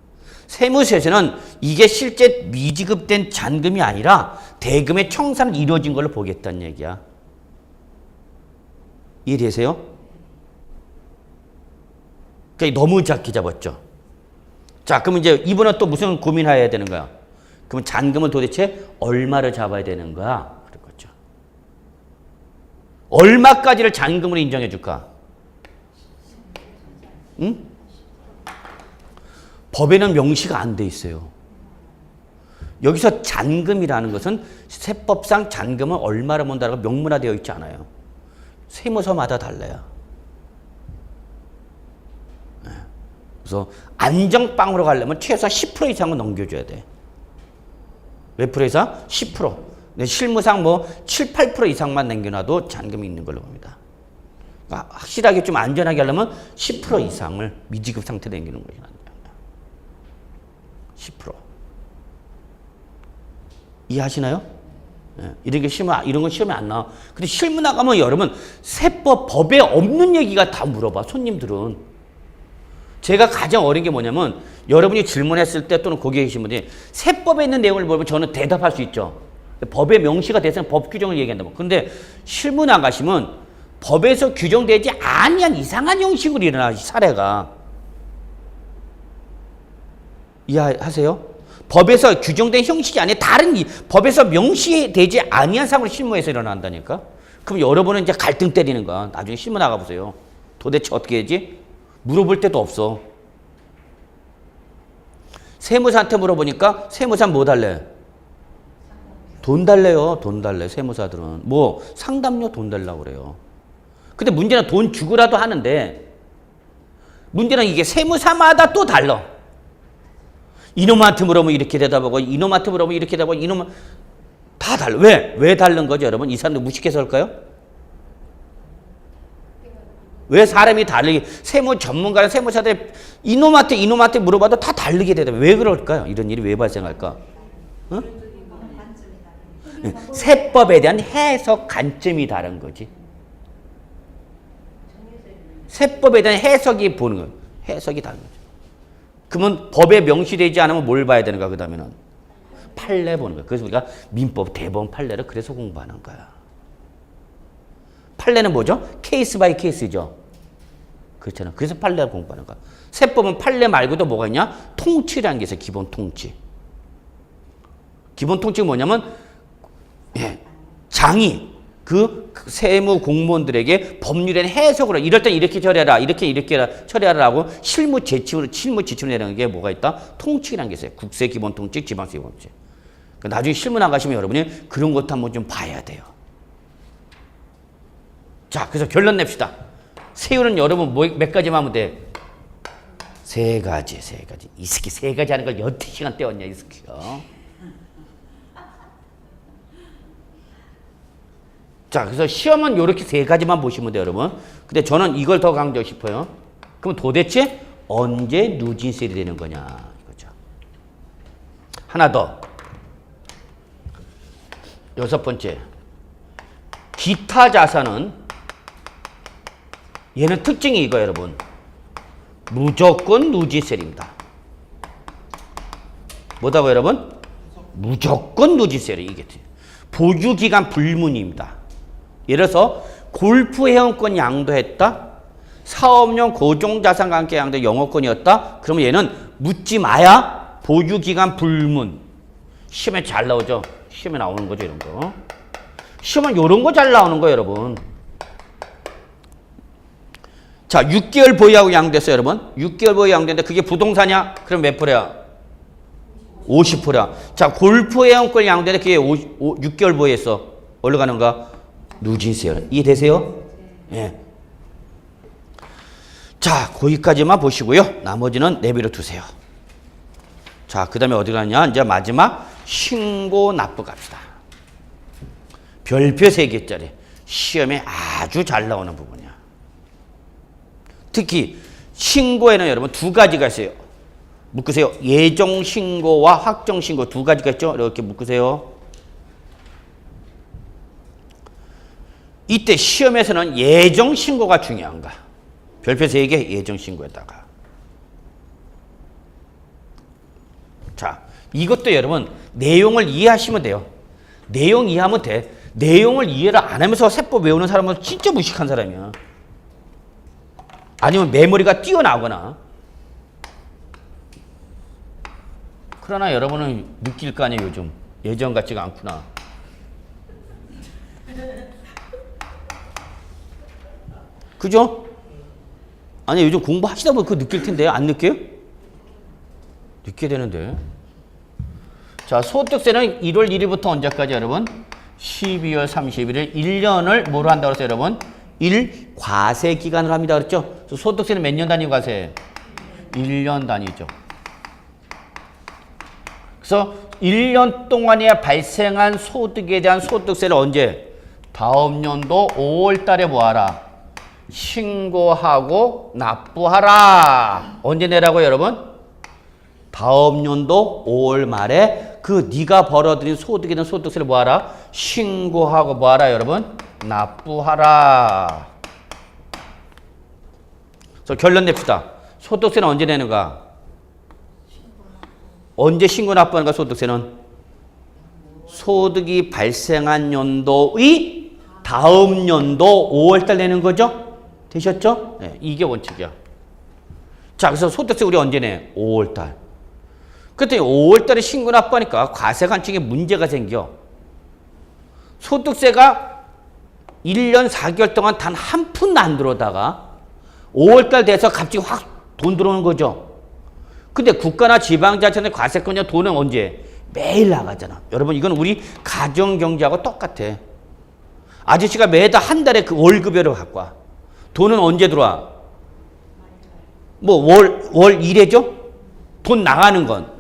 세무서에서는 이게 실제 미지급된 잔금이 아니라 대금의 청산이 이루어진 걸로 보겠다는 얘기야. 이해되세요? 그러니까 너무 작게 잡았죠. 자, 그럼 이제 이번엔 또 무슨 고민해야 되는 거야? 그럼 잔금을 도대체 얼마를 잡아야 되는 거야? 그럴 거죠. 얼마까지를 잔금으로 인정해 줄까? 응? 법에는 명시가 안 돼 있어요. 여기서 잔금이라는 것은 세법상 잔금은 얼마를 본다고 명문화되어 있지 않아요. 세무서마다 달라요. 그래서 안정빵으로 가려면 최소한 10% 이상은 넘겨줘야 돼. 몇 프로 이상? 10%. 실무상 뭐 7, 8% 이상만 남겨놔도 잔금이 있는 걸로 봅니다. 그러니까 확실하게 좀 안전하게 하려면 10% 이상을 미지급 상태로 남기는 것이 낫다. 10%. 이해하시나요? 예, 이런 건 시험에 안 나와. 근데 실무 나가면 여러분 세법 법에 없는 얘기가 다 물어봐. 손님들은. 제가 가장 어려운 게 뭐냐면 여러분이 질문했을 때 또는 거기에 계신 분이 세법에 있는 내용을 물어보면 저는 대답할 수 있죠. 법에 명시가 돼서 법 규정을 얘기한다고. 근데 실무 나가시면 법에서 규정되지 아니한 이상한 형식으로 일어나 사례가. 이해하세요? 법에서 규정된 형식이 아니라 다른 법에서 명시되지 아니한 사고로 실무에서 일어난다니까. 그럼 여러분은 이제 갈등 때리는 거야. 나중에 실무 나가보세요. 도대체 어떻게 해야지? 물어볼 데도 없어. 세무사한테 물어보니까 세무사는 뭐 달래? 돈 달래요. 돈 달래. 세무사들은. 뭐 상담료 돈 달라고 그래요. 근데 문제는 돈 주고라도 하는데 문제는 이게 세무사마다 또 달라. 이놈한테 물어보면 이렇게 대답하고 이놈한테 물어보면 이렇게 대답하고 이놈은 다 달라. 왜? 왜 다른 거죠, 여러분? 이 사람들 무식해서 할까요? 왜 사람이 다르게 세무 전문가나 세무사들이 이놈한테 물어봐도 다 다르게 대답해. 왜 그럴까요? 이런 일이 왜 발생할까? 어? 세법에 대한 해석 관점이 다른 거지. 세법에 대한 해석이 보는 거예요. 해석이 다른 거죠. 그러면 법에 명시되지 않으면 뭘 봐야 되는가? 그 다음에는 판례 보는 거야. 그래서 우리가 민법, 대법원 판례를 그래서 공부하는 거야. 판례는 뭐죠? 케이스 바이 케이스죠. 그렇잖아. 그래서 판례를 공부하는 거야. 세법은 판례 말고도 뭐가 있냐? 통치라는 게 있어요. 기본 통치. 기본 통치가 뭐냐면 장이 그 세무 공무원들에게 법률의 해석으로 이럴 땐 이렇게 처리하라, 이렇게 처리하라고 실무 지침을 내는 게 뭐가 있다? 통치라는 게 있어요. 국세 기본 통치, 지방세 기본 통치. 그러니까 나중에 실무 나가시면 여러분이 그런 것도 한번 좀 봐야 돼요. 자, 그래서 결론 냅시다. 세율은 여러분 몇 가지만 하면 돼? 세 가지. 이 새끼 세 가지 하는 걸 12시간 때웠냐, 이 새끼가. 자, 그래서 시험은 이렇게 세 가지만 보시면 돼요, 여러분. 근데 저는 이걸 더 강조하고 싶어요. 그럼 도대체 언제 누진세율이 되는 거냐, 이거죠. 하나 더. 6번째. 기타 자산은 얘는 특징이 이거예요, 여러분. 무조건 누진세율입니다. 뭐다고 여러분? 무조건 누진세율이 이게 보유기간 불문입니다. 예를 들어서 골프 회원권 양도했다. 사업용 고정자산관계양도 영업권이었다? 그러면 얘는 묻지 마야 보유기간 불문. 시험에 잘 나오죠? 시험에 나오는 거죠, 이런 거. 시험은 이런 거 잘 나오는 거예요, 여러분. 자, 6개월 보유하고 양도했어요, 여러분. 6개월 보유 양도했는데 그게 부동산이야? 그럼 몇 프로야? 50%야. 자, 골프 회원권 양도했는데 그게 6개월 보유했어. 어디로 가는가? 누진세요. 이해되세요? 예. 자, 거기까지만 보시고요. 나머지는 내비로 두세요. 자, 그 다음에 어디 가냐? 이제 마지막 신고 납부 갑시다. 별표 3개짜리. 시험에 아주 잘 나오는 부분이야. 특히 신고에는 여러분 2가지가 있어요. 묶으세요. 예정 신고와 확정 신고 2가지가 있죠. 이렇게 묶으세요. 이때 시험에서는 예정 신고가 중요한가. 별표 3개 예정 신고에다가. 자, 이것도 여러분 내용을 이해하시면 돼요. 내용 이해하면 돼. 내용을 이해를 안 하면서 세법 외우는 사람은 진짜 무식한 사람이야. 아니면 메모리가 뛰어나거나. 그러나 여러분은 느낄 거 아니에요, 요즘. 예전 같지가 않구나. 그죠? 아니, 요즘 공부하시다 보면 그거 느낄 텐데, 안 느껴요? 느껴야 되는데. 자, 소득세는 1월 1일부터 언제까지 여러분? 12월 31일 1년을 뭐로 한다고 했어요, 여러분? 1 과세 기간으로 합니다. 그랬죠? 소득세는 몇 년 단위 과세? 1년 단위죠. 그래서 1년 동안에 발생한 소득에 대한 소득세를 언제? 다음 연도 5월 달에 뭐하라? 신고하고 납부하라. 언제 내라고요, 여러분? 다음 연도 5월 말에 그 네가 벌어들인 소득에 대한 소득세를 뭐하라? 신고하고 뭐하라, 여러분? 납부하라. 그래서 결론 냅시다. 소득세는 언제 내는가? 언제 신고 납부하는가, 소득세는? 소득이 발생한 연도의 다음 연도 5월달 내는 거죠? 되셨죠? 네, 이게 원칙이야. 자, 그래서 소득세 우리 언제 내? 5월달. 그랬더니 5월달에 신고 납부하니까 과세관청에 문제가 생겨. 소득세가 1년 4개월 동안 단 한 푼도 안 들어오다가 5월달 돼서 갑자기 확 돈 들어오는 거죠. 근데 국가나 지방자치한테 과세권이야 돈은 언제? 매일 나가잖아. 여러분 이건 우리 가정경제하고 똑같아. 아저씨가 매달 한 달에 그 월급여를 갖고 와. 돈은 언제 들어와? 뭐 월 1회죠? 돈 나가는 건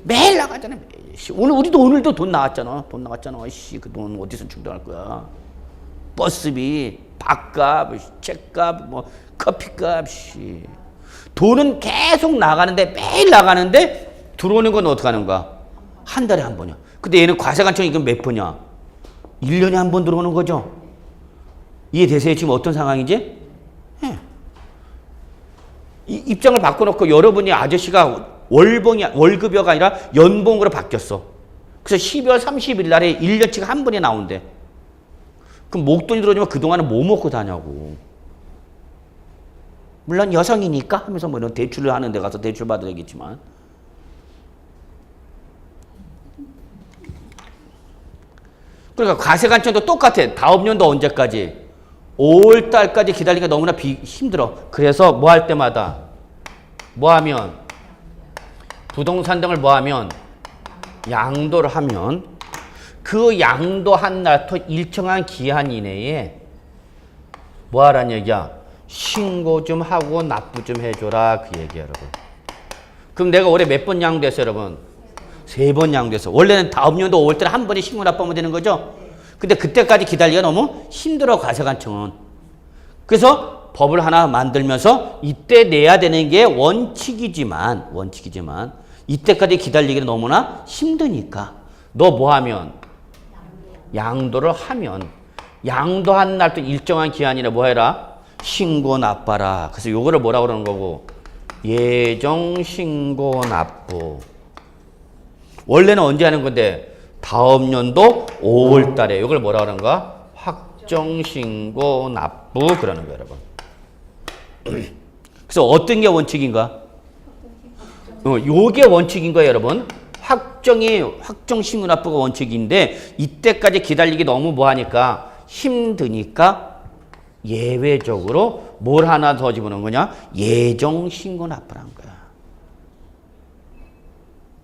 매일 나가잖아. 매일. 우리도 오늘도 돈 나갔잖아. 돈 나갔잖아. 씨, 그 돈 어디서 충당할 거야? 버스비, 밥값, 책값, 뭐 커피값, 씨. 돈은 계속 나가는데 매일 나가는데 들어오는 건 어떻게 하는 거야? 한 달에 한 번이야. 근데 얘는 과세관청이 이건 몇 번이야? 1년에 한 번 들어오는 거죠. 이해되세요? 지금 어떤 상황인지? 네. 입장을 바꿔놓고 여러분이 아저씨가 월급여가 아니라 연봉으로 바뀌었어. 그래서 12월 30일 날에 1년치가 한 번에 나온대. 그럼 목돈이 들어오면 그동안은 뭐 먹고 다냐고. 물론 여성이니까 하면서 뭐 이런 대출을 하는 데 가서 대출 받아야겠지만. 그러니까 과세관청도 똑같아. 다음 연도 언제까지? 5월 달까지 기다리기가 너무나 힘들어. 그래서 뭐 할 때마다 뭐 하면 부동산 등을 뭐 하면 양도를 하면 그 양도한 날부터 일정한 기한 이내에 뭐 하라는 얘기야? 신고 좀 하고 납부 좀 해줘라. 그 얘기야, 여러분. 그럼 내가 올해 몇 번 양도했어요, 여러분? 3번 양도했어. 원래는 다음 연도 5월 달에 한 번에 신고 납부하면 되는 거죠? 근데 그때까지 기다리기가 너무 힘들어, 과세관청은. 그래서 법을 하나 만들면서 이때 내야 되는 게 원칙이지만 이때까지 기다리기는 너무나 힘드니까 너 뭐 하면? 양도를 하면 양도한 날도 일정한 기한이라 뭐 해라? 신고 납부하라. 그래서 요거를 뭐라고 그러는 거고? 예정 신고 납부. 원래는 언제 하는 건데? 다음 연도 5월 달에 이걸 뭐라 그러는가? 확정 신고 납부 그러는 거예요, 여러분. 그래서 어떤 게 원칙인가? 요게 원칙인 거예요, 여러분. 확정 신고납부가 원칙인데 이때까지 기다리기 너무 뭐하니까 힘드니까 예외적으로 뭘 하나 더 집어넣은 거냐? 예정 신고납부를 한 거야.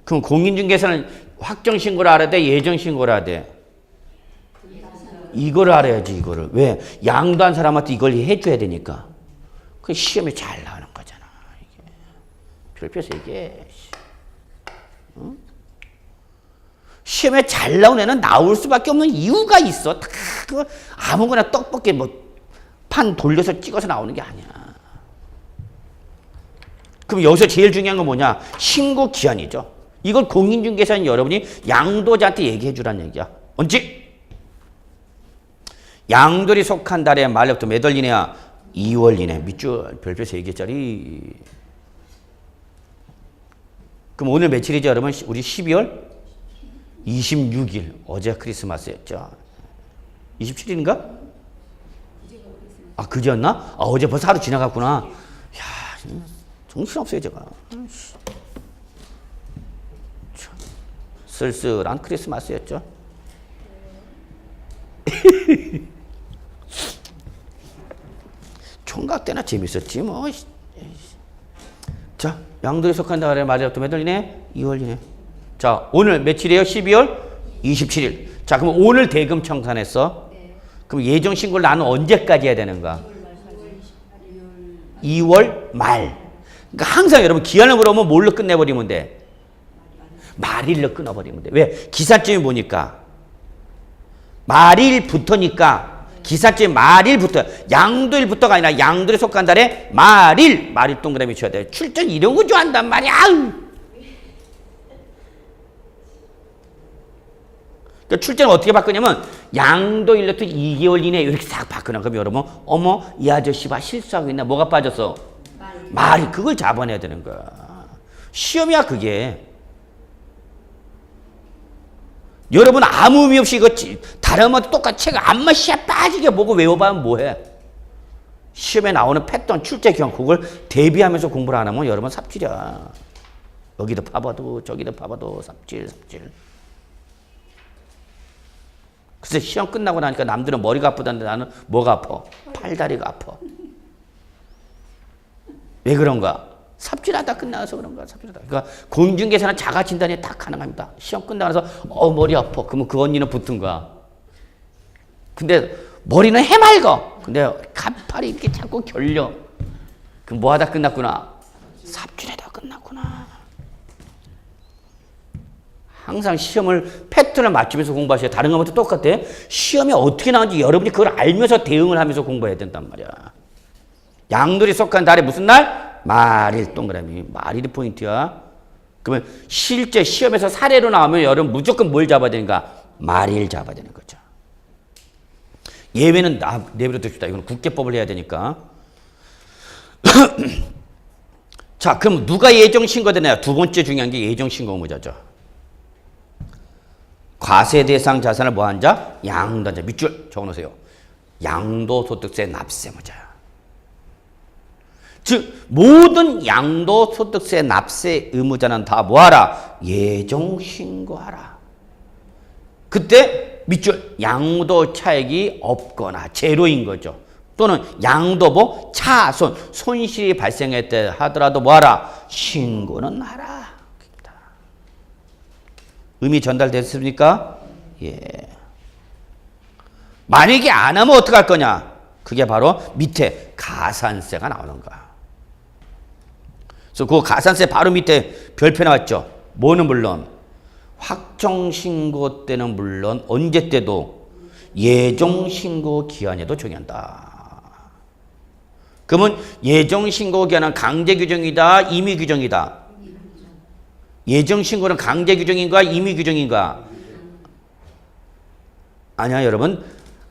그럼 공인중개사는 확정 신고를 알아야 돼? 예정 신고를 알아야 돼? 이거를 알아야지, 이거를. 왜? 양도한 사람한테 이걸 해줘야 되니까. 그 시험에 잘 나오는 거잖아. 이게. 별표에서 이게. 응? 시험에 잘 나온 애는 나올 수밖에 없는 이유가 있어. 다 그 아무거나 떡볶이 뭐 판 돌려서 찍어서 나오는 게 아니야. 그럼 여기서 제일 중요한 건 뭐냐? 신고 기한이죠. 이걸 공인중개사는 여러분이 양도자한테 얘기해 주라는 얘기야. 언제? 양도리 속한 달의 말부터 몇 월 이내야? 2월 이내. 밑줄 별표 3개짜리. 그럼 오늘 며칠이죠, 여러분? 우리 12월 26일. 어제 크리스마스였죠. 27일인가? 아, 그제였나? 아, 어제 벌써 하루 지나갔구나. 야, 정신없어요, 제가. 쓸쓸한 크리스마스였죠. 총각 때나 재밌었지 뭐. 자, 양도에 속한 달의 말이부터 몇 월이네? 2월이네. 자, 오늘 며칠이에요? 12월 27일. 자, 그럼 오늘 대금 청산했어? 그럼 예정 신고를 나는 언제까지 해야 되는가? 2월 말. 그러니까 항상 여러분 기한을 물어보면 뭘로 끝내버리면 돼? 말일로 끊어버리면 돼. 왜? 기사점이 뭐니까? 말일부터니까. 기사점이 말일부터. 양도일부터가 아니라 양도에 속한 달에 말일 동그라미 쳐야 돼. 출전 이런 거 좋아한단 말이야. 그러니까 출전을 어떻게 바꾸냐면 양도일부터 2개월 이내에 이렇게 싹 바꾸나. 그럼 여러분, 어머 이 아저씨 봐 실수하고 있나? 뭐가 빠졌어? 말이. 그걸 잡아내야 되는 거야. 시험이야 그게. 여러분 아무 의미 없이 이거 다른 것도 똑같이 책 안마 시야 빠지게 보고 외워봐면 뭐해? 시험에 나오는 패턴, 출제 기간 그걸 대비하면서 공부를 안 하면 여러분 삽질이야. 여기도 파봐도 저기도 파봐도 삽질. 그래서 시험 끝나고 나니까 남들은 머리가 아프다는데 나는 뭐가 아파? 팔다리가 아파. 왜 그런가? 삽질하다 끝나서 그런가? 삽질하다. 그러니까 공인중개사는 자가 진단이 다 가능합니다. 시험 끝나고 나서 머리 아파. 그러면 그 언니는 붙은 거야. 근데 머리는 해맑어. 근데 가팔이 이렇게 자꾸 결려. 그럼 뭐 하다 끝났구나? 삽질하다 끝났구나. 항상 시험을 패턴을 맞추면서 공부하셔야 다른 것부터 똑같아. 시험이 어떻게 나오는지 여러분이 그걸 알면서 대응을 하면서 공부해야 된단 말이야. 양돌이 속한 달에 무슨 날? 말일 동그라미. 말일이 포인트야. 그러면 실제 시험에서 사례로 나오면 여러분 무조건 뭘 잡아야 되는가? 말일 잡아야 되는 거죠. 예외는 내버려 둡시다. 이건 국계법을 해야 되니까. 자, 그럼 누가 예정 신고되나요? 두 번째 중요한 게 예정 신고 의무자죠. 과세 대상 자산을 뭐한 자? 양도한 자. 밑줄 적어놓으세요. 양도소득세 납세무자야. 즉 모든 양도소득세 납세 의무자는 다 뭐하라? 예정 신고하라. 그때 밑줄 양도 차익이 없거나 제로인 거죠. 또는 양도보 차손 손실이 발생했다 하더라도 뭐하라? 신고는 하라. 의미 전달됐습니까? 예. 만약에 안 하면 어떡할 거냐? 그게 바로 밑에 가산세가 나오는 거야. 그래서 그 가산세 바로 밑에 별표 나왔죠. 뭐는 물론 확정신고 때는 물론 언제 때도 예정신고 기한에도 적용한다. 그러면 예정신고 기한은 강제 규정이다, 임의 규정이다. 예정신고는 강제 규정인가, 임의 규정인가? 아니야, 여러분.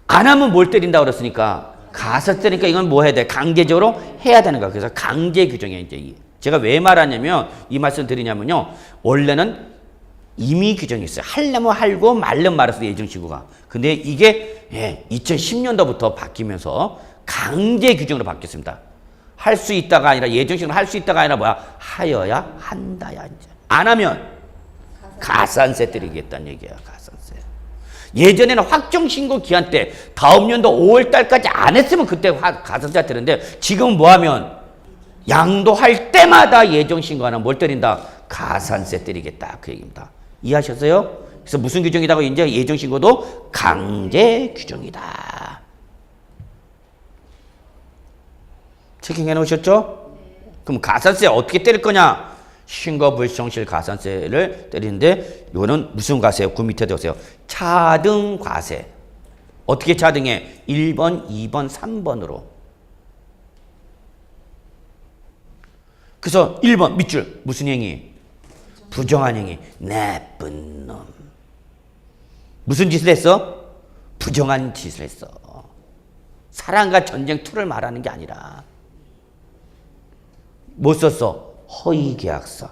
안 하면 뭘 때린다고 그랬으니까 가서 때리니까 이건 뭐 해야 돼? 강제적으로 해야 되는 거야. 그래서 강제 규정이에요. 이제 제가 왜 말하냐면 이 말씀 드리냐면요. 원래는 임의 규정이 있어요. 하려면 할고 말려면 말았어요. 예정신고가. 근데 이게 2010년도부터 바뀌면서 강제 규정으로 바뀌었습니다. 할 수 있다가 아니라 예정신고는 할 수 있다가 아니라 뭐야? 하여야 한다야. 이제. 안 하면 가산세 때리겠다는 얘기야. 가산세. 예전에는 확정신고 기한 때 다음 연도 5월 달까지 안 했으면 그때 가산세가 되는데 지금은 뭐 하면 양도할 때마다 예정신고하는 뭘 때린다? 가산세 때리겠다. 그 얘기입니다. 이해하셨어요? 그래서 무슨 규정이다고 이제 예정신고도 강제 규정이다. 체킹해 놓으셨죠? 그럼 가산세 어떻게 때릴 거냐? 신고 불성실 가산세를 때리는데 이거는 무슨 과세요? 그 밑에 보세요. 차등 과세. 어떻게 차등해? 1번, 2번, 3번으로. 그래서 1번 밑줄 무슨 행위? 부정한 행위. 나쁜 놈. 무슨 짓을 했어? 부정한 짓을 했어. 사랑과 전쟁 2를 말하는 게 아니라 뭐 썼어? 허위계약서.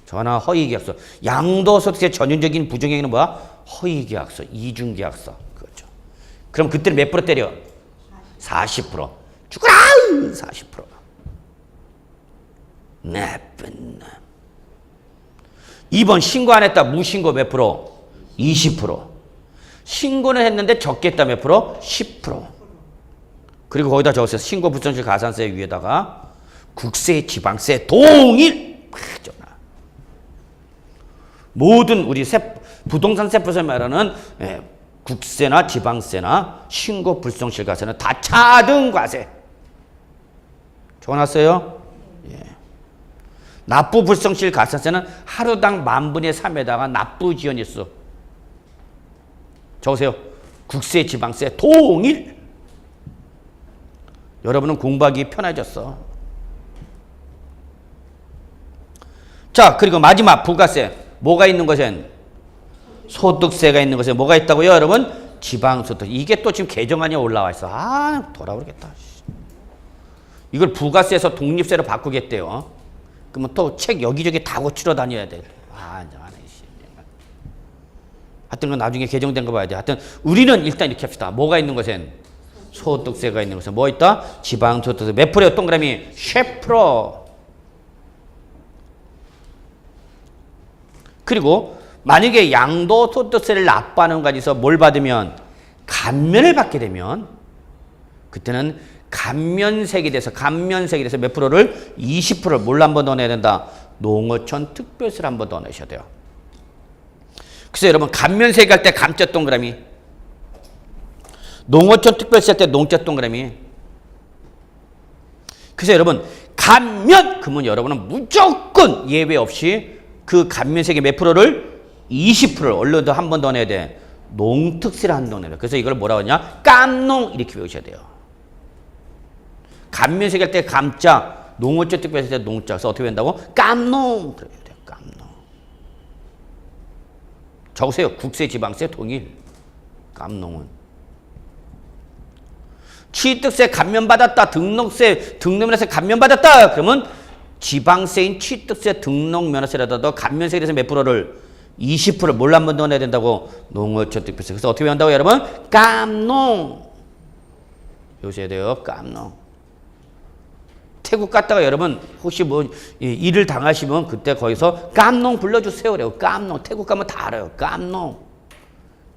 전화 허위계약서. 양도소득세 전형적인 부정행위는 뭐야? 허위계약서, 이중계약서. 그렇죠. 그럼 그때는 몇 프로 때려? 40%. 죽어라! 40%. 나쁜 놈. 2번 신고 안 했다. 무신고 몇 프로? 20%. 신고는 했는데 적게 했다. 몇 프로? 10%. 그리고 거기다 적었어요. 신고 불성실 가산세 위에다가 국세, 지방세 동일. 모든 우리 부동산 세법에서 말하는 국세나 지방세나 신고 불성실 가세는 다 차등 과세. 적어놨어요? 예. 납부 불성실 가산세는 하루당 10,000분의 3에다가 납부 지연일수. 적으세요. 국세, 지방세 동일. 여러분은 공부하기 편해졌어. 자, 그리고 마지막 부가세. 뭐가 있는 것엔? 소득세가 있는 것에 뭐가 있다고요, 여러분? 지방소득. 이게 또 지금 개정안이 올라와 있어. 아, 돌아오겠다. 이걸 부가세에서 독립세로 바꾸겠대요. 그러면 또 책 여기저기 다 고치러 다녀야 돼. 아, 이제 안 해. 하여튼 나중에 개정된 거 봐야 돼. 하여튼 우리는 일단 이렇게 합시다. 뭐가 있는 것엔? 소득세가 있는 것은 뭐 있다? 지방소득세. 몇 프로요? 동그라미 10%. 그리고 만약에 양도소득세를 납부하는 가지서 뭘 받으면 감면을 받게 되면 그때는 감면세액에 대해서 몇 프로를? 20%를 뭘 한 번 더 내야 된다? 농어촌 특별세를 한 번 더 내셔야 돼요. 그래서 여러분 감면세액 할 때 감자 동그라미, 농어촌 특별세 할 때 농자 동그라미. 그래서 여러분 감면 그러면 여러분은 무조건 예외 없이 그 감면세액의 몇 프로를? 20%를 얼른 한 번 더 내야 돼. 농특세를 한 번 내야 돼. 그래서 이걸 뭐라고 하냐? 깜농 이렇게 배우셔야 돼요. 감면세액 할 때 감자, 농어촌 특별세 할 때 농자. 그래서 어떻게 된다고? 깜농 그래야 돼요. 깜농. 적으세요. 국세, 지방세 동일. 깜농은. 취득세 감면받았다. 등록면허세 감면받았다. 그러면 지방세인 취득세 등록면허세라도 감면세에 대해서 몇 프로를? 20%를 뭘 한 번 더 내야 된다고? 농어촌 특별세. 그래서 어떻게 한다고 여러분? 깜농. 배우셔야 돼요. 깜농. 태국 갔다가 여러분 혹시 뭐 일을 당하시면 그때 거기서 깜농 불러주세요. 그래요. 깜농. 태국 가면 다 알아요. 깜농.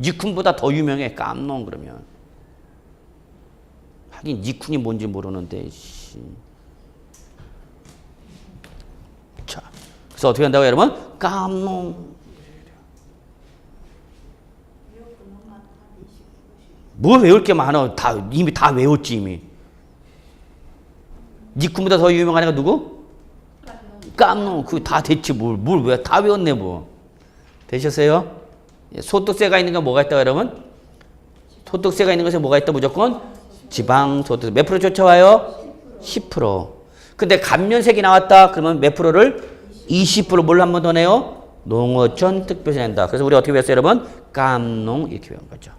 니쿤보다 더 유명해. 깜농 그러면. 하긴 니쿤이 뭔지 모르는데. 자, 그래서 어떻게 한다고 여러분? 깜농. 뭘 외울 게 많아. 이미 다 외웠지 이미. 니쿤보다 더 유명한 애가 누구? 깜농. 그거 다 됐지 뭘 왜 다 외웠네 뭐. 되셨어요? 소득세가 있는 건 뭐가 있다 여러분? 소득세가 있는 것에 뭐가 있다 무조건? 지방소득세. 몇 프로 쫓아와요? 10%. 근데 감면세액이 나왔다. 그러면 몇 프로를? 20% 뭘 한 번 더 내요? 농어촌 특별세 낸다. 그래서 우리 어떻게 배웠어요 여러분? 깜농 이렇게 배운 거죠.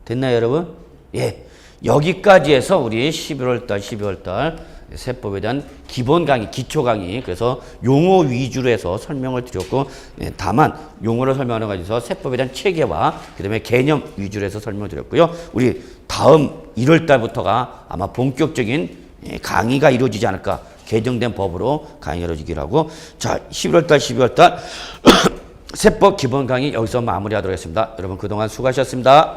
됐나요 여러분? 예. 여기까지 해서 우리 12월달 세법에 대한 기본 강의, 기초 강의. 그래서 용어 위주로 해서 설명을 드렸고, 다만 용어를 설명하는 가지고 세법에 대한 체계와 그다음에 개념 위주로 해서 설명을 드렸고요. 우리 다음 1월달부터가 아마 본격적인 강의가 이루어지지 않을까. 개정된 법으로 강의가 이루어지기로 하고. 자, 11월달, 12월달 세법 기본 강의 여기서 마무리하도록 하겠습니다. 여러분 그동안 수고하셨습니다.